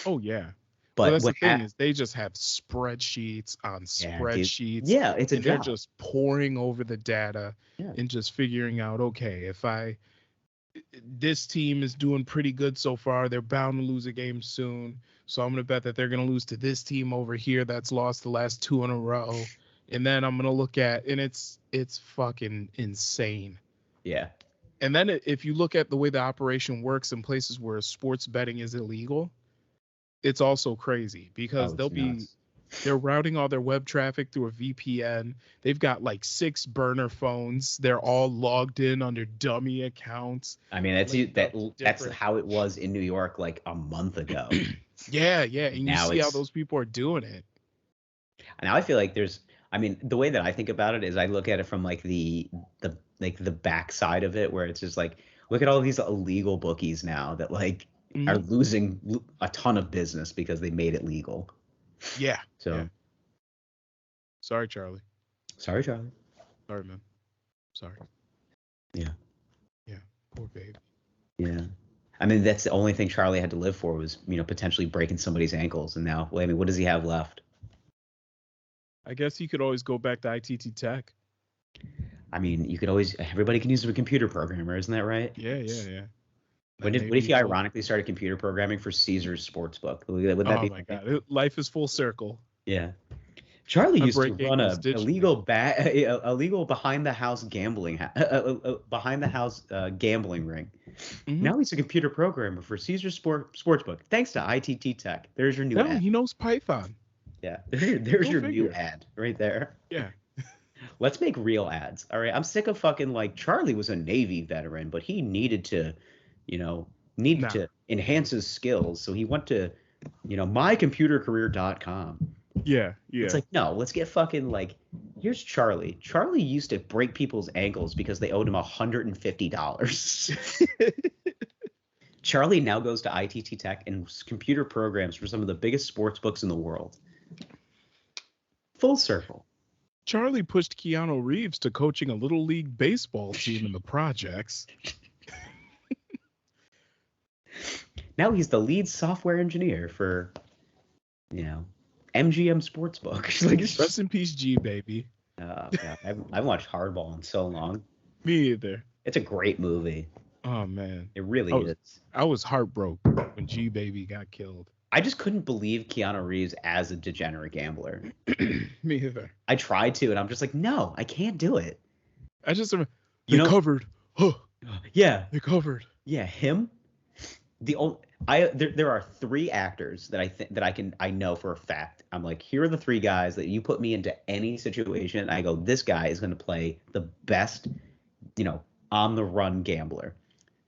Oh yeah. Well, But that's the what thing happened? is they just have spreadsheets on Yeah, dude. spreadsheets, Yeah, it's a and they're job. just pouring over the data Yeah. and just figuring out, okay, if this team is doing pretty good so far, they're bound to lose a game soon. So I'm going to bet that they're going to lose to this team over here that's lost the last 2 in a row. And then I'm going to look at, and it's fucking insane. Yeah. And then if you look at the way the operation works in places where sports betting is illegal, it's also crazy because Oh, it's nuts. they're routing all their web traffic through a VPN. They've got like 6 burner phones. They're all logged in under dummy accounts. I mean, that's how it was in New York like a month ago. Yeah, and you Now see how those people are doing it. Now I feel like I mean, the way that I think about it is I look at it from like the backside of it, where it's just like, look at all these illegal bookies now that like are losing a ton of business because they made it legal. Yeah. So. Yeah. Sorry, Charlie. Sorry, Charlie. Sorry, man. Sorry. Yeah. Yeah. Poor baby. Yeah. I mean, that's the only thing Charlie had to live for was, potentially breaking somebody's ankles. And now, I mean, what does he have left? I guess he could always go back to ITT Tech. I mean, everybody can use a computer programmer, isn't that right? Yeah. What if you ironically started computer programming for Caesar's Sportsbook? Would that be? Oh my God! Life is full circle. Yeah. Charlie used to run a illegal behind the house gambling gambling ring. Mm-hmm. Now he's a computer programmer for Caesar's Sportsbook. Thanks to ITT Tech. There's your new ad. He knows Python. Yeah. There's your new ad right there. Yeah. Let's make real ads. All right. I'm sick of fucking like Charlie was a Navy veteran, but he needed to, to enhance his skills. So he went to, mycomputercareer.com. Yeah. It's like, no, let's get fucking like, here's Charlie. Charlie used to break people's ankles because they owed him $150. Charlie now goes to ITT Tech and computer programs for some of the biggest sports books in the world. Full circle. Charlie pushed Keanu Reeves to coaching a little league baseball team in the projects. Now he's the lead software engineer for, MGM Sportsbook. Like, rest in peace, G, baby. Oh, God. I haven't watched Hardball in so long. Me either. It's a great movie. Oh, man. It really is. I was heartbroken when G Baby got killed. I just couldn't believe Keanu Reeves as a degenerate gambler. Me either. I tried to, and I'm just like, no, I can't do it. I just, covered. Huh. Yeah. They covered. Yeah, him. There are 3 actors that I know for a fact. I'm like, here are the 3 guys that you put me into any situation. I go, this guy is going to play the best, on the run gambler.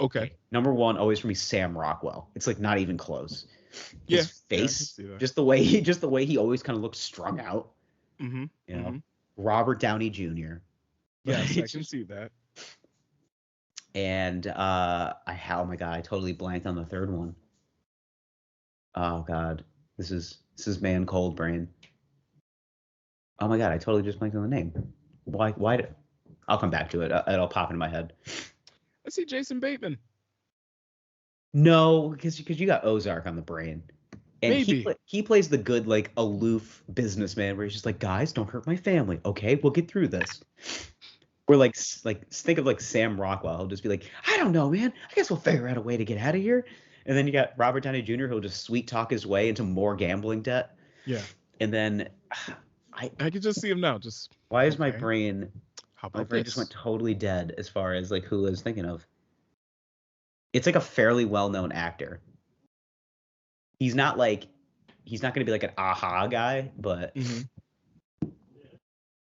Okay. Number 1, always for me, Sam Rockwell. It's like not even close. His face, yeah, just the way he always kind of looks strung out. Mm-hmm. Robert Downey Jr. Yes, I can see that. And oh my God, I totally blanked on the 3rd one. Oh God, this is man cold brain. Oh my God, I totally just blanked on the name. Why did? I'll come back to it. It'll pop into my head. I see Jason Bateman. No, because you got Ozark on the brain. And maybe he plays the good, like, aloof businessman where he's just like, guys, don't hurt my family. Okay, we'll get through this. Or like think of like Sam Rockwell. He'll just be like, I don't know, man. I guess we'll figure out a way to get out of here. And then you got Robert Downey Jr. who'll just sweet talk his way into more gambling debt. Yeah. And then I can just see him now. Just why is my brain? How about my brain just went totally dead as far as like who I was thinking of. It's like a fairly well-known actor. He's not going to be like an aha guy, but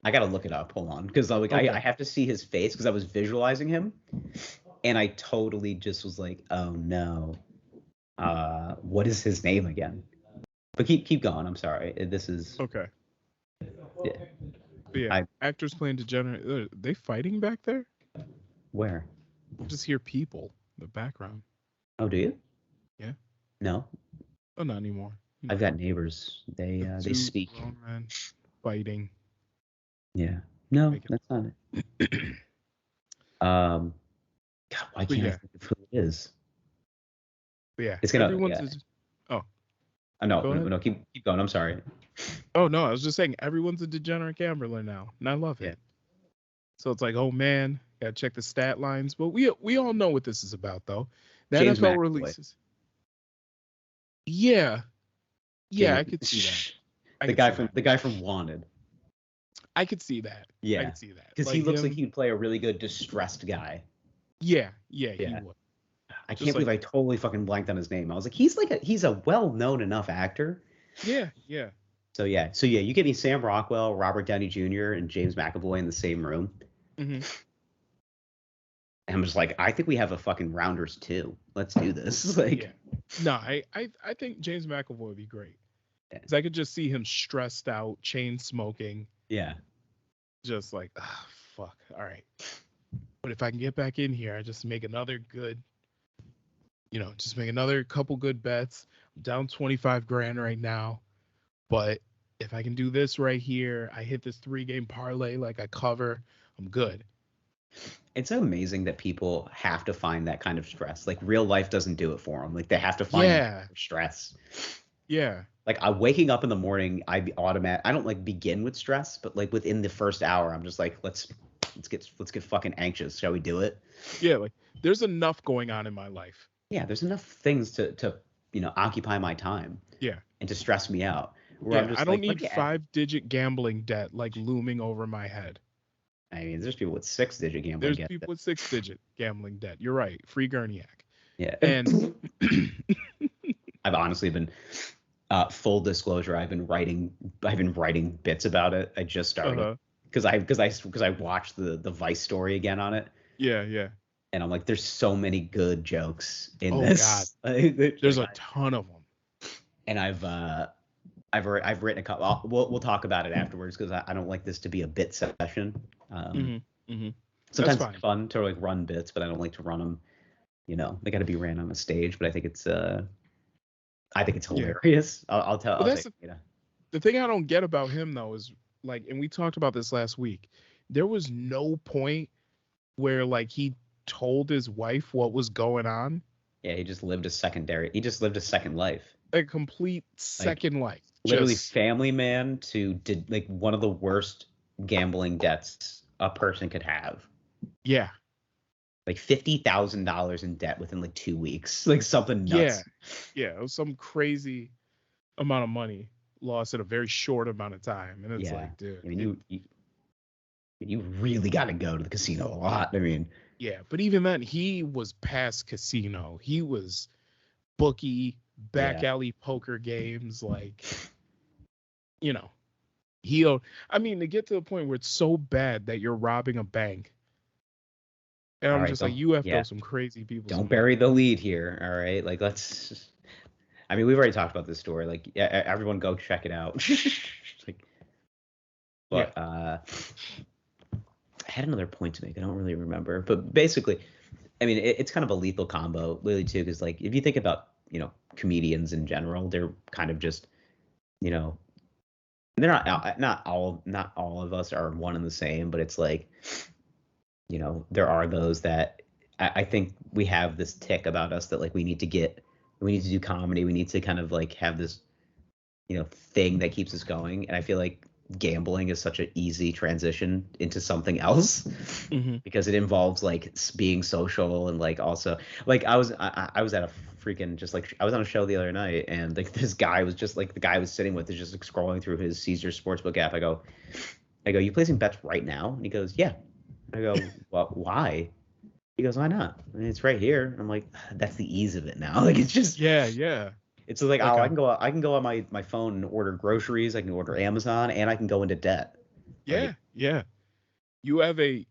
I got to look it up. Hold on. Because I have to see his face because I was visualizing him. And I totally just was like, oh, no. What is his name again? But keep going. I'm sorry. This is... Okay. Yeah. Yeah. Actors playing degenerate. Are they fighting back there? Where? I just hear people in the background. Oh, do you? Yeah. No. Oh, not anymore. I've got neighbors. They speak. Man, fighting. Yeah. No, that's not it. God, why can't I think of who it is? But yeah. It's gonna. No, keep going. I'm sorry. Oh no, I was just saying everyone's a degenerate gambler now, and I love it. So it's like, oh man, gotta check the stat lines. But we all know what this is about, though. The James NFL McAvoy. releases. Yeah, I could see that. The guy from Wanted. I could see that. Yeah, I could see that because he looks like he'd play a really good distressed guy. Yeah, he Yeah. would. I Just can't believe like I totally fucking blanked on his name. I was like, he's a well-known enough actor. yeah. So yeah, you get me Sam Rockwell, Robert Downey Jr., and James McAvoy in the same room. Hmm. And I'm just like, I think we have a fucking Rounders too. Let's do this. Yeah. No, I think James McAvoy would be great. Cause I could just see him stressed out, chain smoking, yeah. just like, ah, fuck. All right. But if I can get back in here, I just make another good, just make another couple good bets. I'm down 25 grand right now. But if I can do this right here, I hit this 3 game parlay, like I cover, I'm good. It's amazing that people have to find that kind of stress. Like real life doesn't do it for them. Like they have to find that Yeah. stress. Yeah. Like I waking up in the morning, I don't like begin with stress, but like within the first hour, I'm just like, let's get fucking anxious. Shall we do it? Yeah. Like there's enough going on in my life. Yeah, there's enough things to occupy my time Yeah. and to stress me out. Where I'm Yeah. I just don't like, let need me add. 5-digit gambling debt like looming over my head. I mean, there's people with 6-digit gambling There's get people that. with 6-digit gambling debt. You're right. Free Gurniak. Yeah. And I've honestly been full disclosure, I've been writing bits about it. I just started uh-huh. because I watched the Vice story again on it, Yeah. and I'm like, there's so many good jokes in Oh God. this. There's a ton of them. And I've written a couple. We'll talk about it afterwards because I don't like this to be a bit session. Um, Mm-hmm. That's Sometimes it's fine. fun to like run bits, but I don't like to run them. They got to be ran on a stage. But I think it's Yeah. hilarious. I'll tell. But I'll that's take you. the thing I don't get about him though is like, and we talked about this last week. There was no point where like he told his wife what was going on. Yeah, he just lived a second life. A complete Like second life. literally Just family man to did like one of the worst gambling debts a person could have. yeah. Like $50,000 in debt within like 2 weeks. Like something Yeah. nuts. Yeah. It was some crazy amount of money lost in a very short amount of time. And it's Yeah. like, dude, I mean you really gotta go to the casino a lot. I mean, yeah. But even then, he was past casino. He was bookie, back yeah. alley poker games, like, you know, he'll I mean, to get to the point where it's so bad that you're robbing a bank. And All I'm right, just like, don't you have yeah. those some crazy people Don't some bury money. the lead here. All right. Like I mean, we've already talked about this story. Like, yeah, everyone go check it out. Like, Yeah. but I had another point to make. I don't really remember. But basically, I mean, it's kind of a lethal combo, really, too, because like if you think about, comedians in general, they're kind of just, you know, they're not all of us are one and the same, but it's like, there are those that I think we have this tick about us that like we need to do comedy, we need to kind of like have this thing that keeps us going. And I feel like gambling is such an easy transition into something else Hmm. because it involves like being social and like also like I was at a freaking just like I was on a show the other night and like this guy was just like the guy I was sitting with is just like scrolling through his Caesar Sportsbook app. I go, you placing bets right now? And he goes, yeah. I go, well, why? He goes, why not? I mean, it's right here. I'm like, that's the ease of it now. Like it's just Yeah. it's like, Like oh, I can go on my phone and order groceries. I can order Amazon, and I can go into debt. Like, yeah. You have a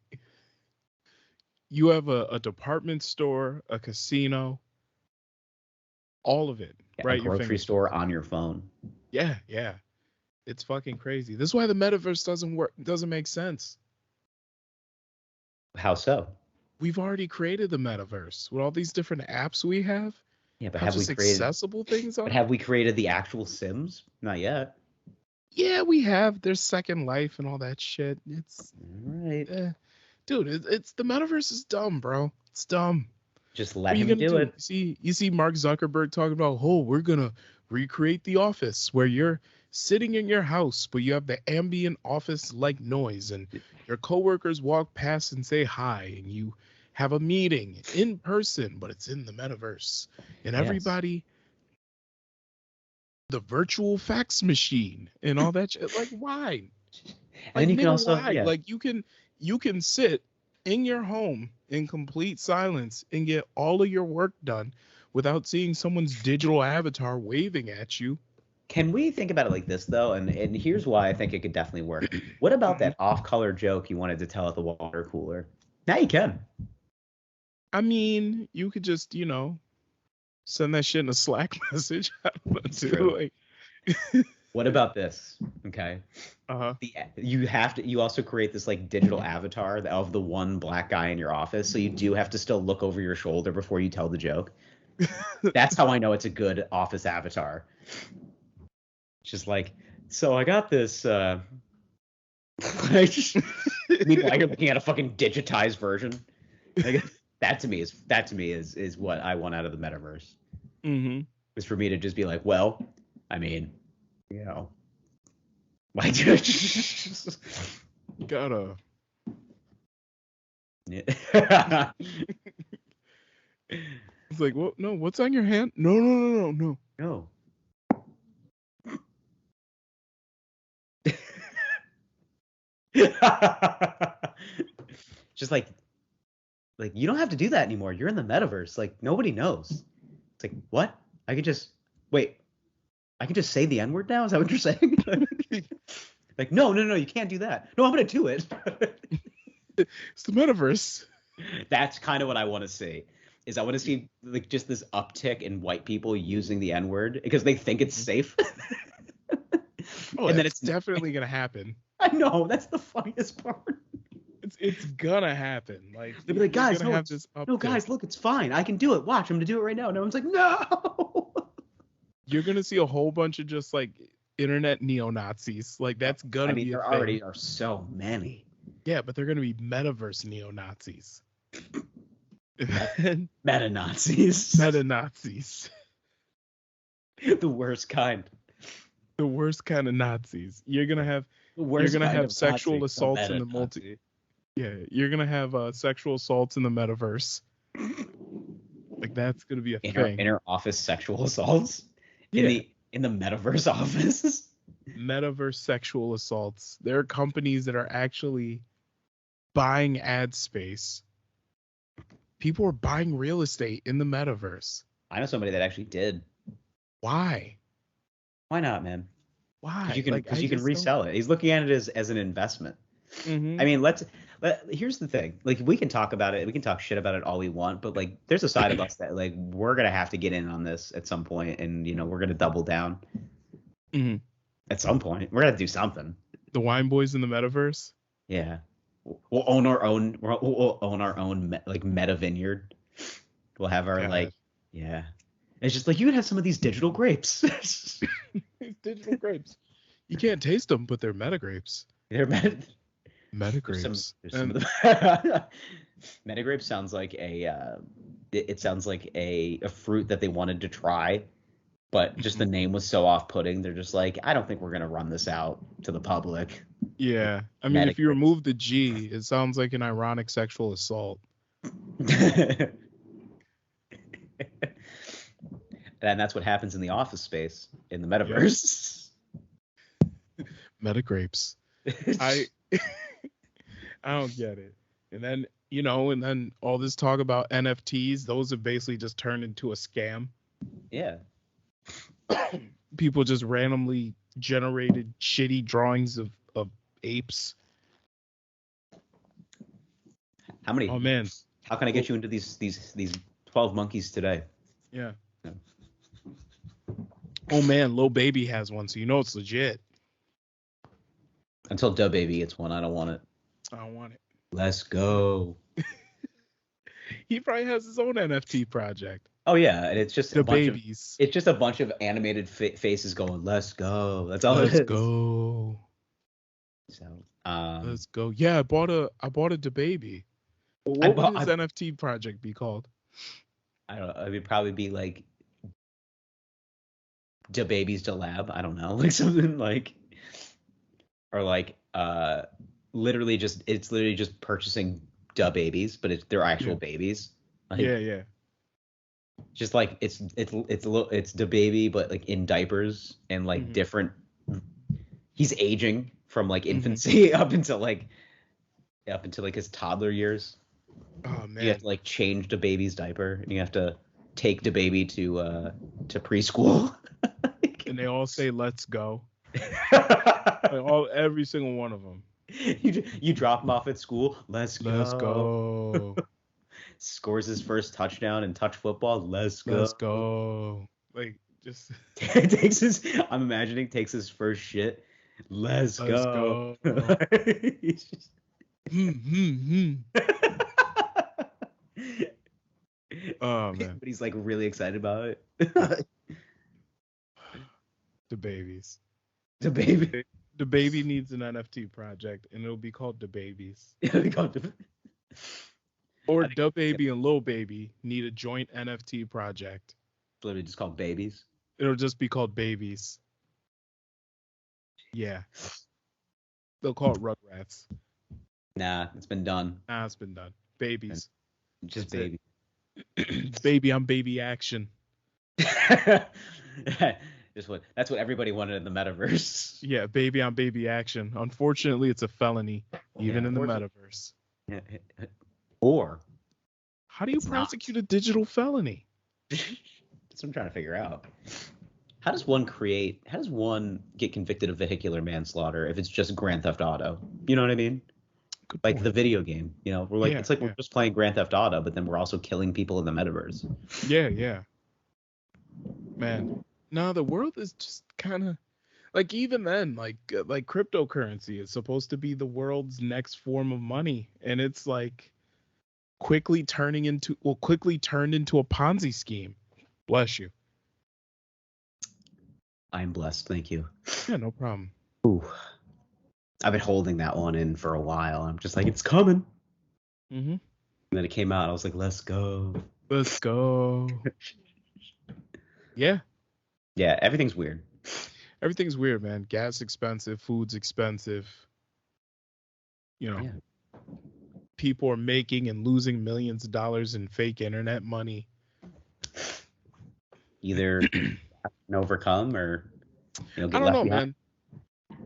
you have a department store, a casino, all of it a right at your grocery fingertips. store on your phone. Yeah. It's fucking crazy. This is why the metaverse doesn't work, doesn't make sense. How so? We've already created the metaverse with all these different apps we have. Yeah, but How just accessible things are. have we created the actual Sims? Not yet. Yeah, we have. There's Second Life and all that shit. It's, All right. dude. It's the metaverse is dumb, bro. It's dumb. Just What let are you him gonna do do? it. You see Mark Zuckerberg talking about, oh, we're gonna recreate the office where you're sitting in your house, but you have the ambient office like noise, and your coworkers walk past and say hi, and you have a meeting in person, but it's in the metaverse, and Yes. everybody, the virtual fax machine and all that shit. Like, why? And then Like, you can nigga, also, why? yeah. Like, you can sit in your home in complete silence and get all of your work done without seeing someone's digital avatar waving at you. Can we think about it like this though? And here's why I think it could definitely work. What about Mhm. that off-color joke you wanted to tell at the water cooler? Now you can. I mean, you could just, send that shit in a Slack message. I don't know, It's dude. true. Like, What about this? Okay. uh-huh. You also create this like digital avatar of the one black guy in your office, so you do have to still look over your shoulder before you tell the joke. That's how I know it's a good office avatar. Just like, so I got this meanwhile you're looking at a fucking digitized version. Like, that to me is what I want out of the metaverse. Mm-hmm. Is for me to just be like, well, I mean, you know, why do Gotta. Yeah. It's like, what? No, what's on your hand? No, no, no, no, no. Just like you don't have to do that anymore. You're in the metaverse. Like nobody knows. It's like, what? I could just wait. I can just say the N-word now? Is that what you're saying? Like, no, you can't do that. No, I'm gonna do it. It's the metaverse. That's kind of what I want to see. Is I want to see like just this uptick in white people using the N-word because they think it's safe. Oh, And then it's definitely gonna happen. I know, that's the funniest part. It's gonna happen. Like They'll be like, you're guys, gonna no, have this no, uptick. guys, look, it's fine. I can do it. Watch, I'm gonna do it right now. And everyone's like, no. You're gonna see a whole bunch of just like internet neo-Nazis. Like that's gonna be a there thing. already are so many. Yeah, but they're gonna be metaverse neo-Nazis. Meta Nazis. Meta-Nazis. The worst kind. The worst kind of Nazis. You're gonna have The worst you're gonna kind have of sexual Nazi. assaults A in the meta-Nazi. Yeah, you're gonna have sexual assaults in the metaverse. Like that's gonna be a thing. Inner office sexual assaults. Yeah. In the metaverse office. Metaverse sexual assaults. There are companies that are actually buying ad space. People are buying real estate in the metaverse. I know somebody that actually did. Why? Why not, man? Why? Because you can, I you can just resell it. He's looking at it as an investment. Mhm. I mean, here's the thing. Like, we can talk about it. We can talk shit about it all we want, but like, there's a side of us that like we're gonna have to get in on this at some point, and we're gonna double down. Mhm. At some point, we're gonna do something. The wine boys in the metaverse. Yeah, we'll own our own. We'll own our own like meta vineyard. We'll have our God. yeah. It's just like you could have some of these digital grapes. Digital grapes. You can't taste them, but they're meta grapes. They're meta. Meta There's grapes. some of the Metagrape sounds like it sounds like a fruit that they wanted to try, but just the name was so off-putting. They're just like, I don't think we're gonna run this out to the public. Yeah. I mean, if you Metagrapes. remove the G, it sounds like an ironic sexual assault. And that's what happens in the office space in the metaverse. Meta grapes. I don't get it. And then, and then all this talk about NFTs, those have basically just turned into a scam. Yeah. People just randomly generated shitty drawings of apes. How many? Oh man. How can I get you into these 12 monkeys today? Yeah. Yeah. Oh man, Lil Baby has one, so it's legit. Until Dub Baby gets one, I don't want it. I don't want it. Let's go. He probably has his own NFT project. Oh yeah, and it's just The babies. It's just a bunch of animated faces going, "Let's go." That's all it is. Let's go. So, Let's go. Yeah, I bought a DaBaby. What would his NFT project be called? I don't know. It would probably be like DaBabies to Lab. I don't know, like something like, or like literally just purchasing DaBabies, but they're actual babies. Like, yeah. Just like it's DaBaby, but like in diapers and like different. He's aging from like infancy up until like his toddler years. Oh You have man. to like change the baby's diaper, and you have to take the baby to preschool. And they all say let's go. Like every single one of them. You drop him off at school. Let's Let's go. go. Scores his first touchdown in touch football. Let's go. Let's go. Like just takes his. I'm imagining takes his first shit. Let's let's go. go. He's just- Hmm, hmm, hmm. Oh man. but he's like really excited about it. The babies. The baby. The baby needs an NFT project and it'll be called The Babies. Or Da Baby and Lil Baby need a joint NFT project. Literally just called babies. It'll just be called Babies. Yeah. They'll call it Rugrats. Nah, it's been done. Nah, it's been done. Babies. Just That's baby. Baby on baby action. That's what everybody wanted in the metaverse. Yeah, baby on baby action. Unfortunately, it's a felony, even Yeah, in the unfortunately. metaverse. Or How do you it's not. prosecute a digital felony? That's what I'm trying to figure out. How does one get convicted of vehicular manslaughter if it's just Grand Theft Auto? You know what I mean? Good Like point. the video game. You know, Yeah, it's like yeah. we're just playing Grand Theft Auto, but then we're also killing people in the metaverse. Yeah, yeah. Man, no, the world is just kind of like even then, like cryptocurrency is supposed to be the world's next form of money, and it's like quickly turned into a Ponzi scheme. Bless you. I'm blessed, thank you. Yeah, no problem. Ooh. I've been holding that one in for a while. I'm just like, it's coming. Mm-hmm. And then it came out. I was like, let's go. Let's go. Yeah, Yeah, everything's weird. everything's weird, man. Gas expensive, food's expensive. You know, Yeah. people are making and losing millions of dollars in fake internet money. Either can overcome or I get don't left know, behind. man.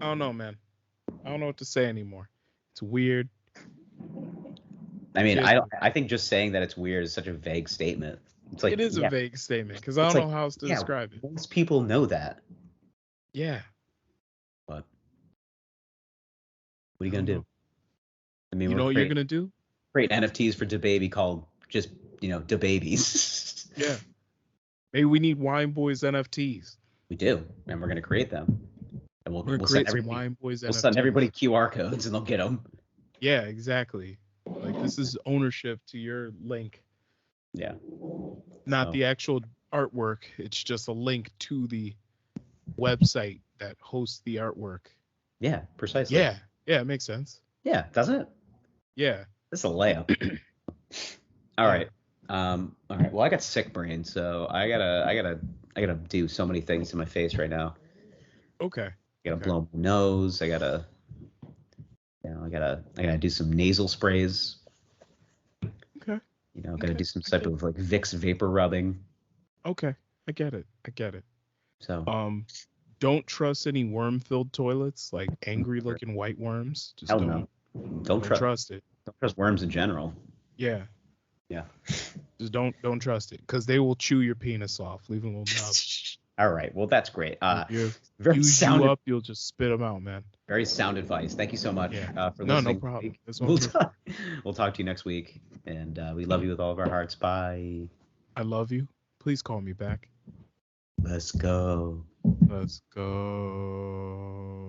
I don't know, man. I don't know what to say anymore. It's weird. I mean, Just, I think just saying that it's weird is such a vague statement. It's like, it is a yeah, vague statement because I it's don't like, know how else to yeah, describe it. most people know that. Yeah. But what are I you gonna don't do? know. I mean, You we're know what you're gonna do? create NFTs for DaBaby called just DaBabies. Yeah. Maybe we need Wine Boys NFTs. We do, and we're gonna create them, and We're gonna we'll send create some everybody Wine Boys we'll NFTs. send everybody QR codes, and they'll get them. Yeah, exactly. Like this is ownership to your link, Yeah. not So, the actual artwork. It's just a link to the website that hosts the artwork. yeah, precisely. Yeah. Yeah, it makes sense. Yeah, doesn't it? Yeah. This is a layup. All right. All right. Well, I got sick brain, so I gotta do so many things to my face right now. Okay. I gotta Okay. blow my nose. I gotta do some nasal sprays. Okay. Gotta Okay. do some I type get of like Vicks vapor rubbing. Okay. I get it. I get it. So Don't trust any worm-filled toilets, like angry-looking white worms. Just hell don't no. don't trust it. Don't trust worms in general. Yeah. Yeah. Just don't trust it because they will chew your penis off, leave a little nub. All right. Well, that's great. You Very use sound you up, you'll just spit them out, man. Very sound advice. Thank you so much Yeah. for No, listening. no problem. Week. That's what We'll I'm here for. we'll talk to you next week, and we love you with all of our hearts. Bye. I love you. Please call me back. Let's go. Let's go.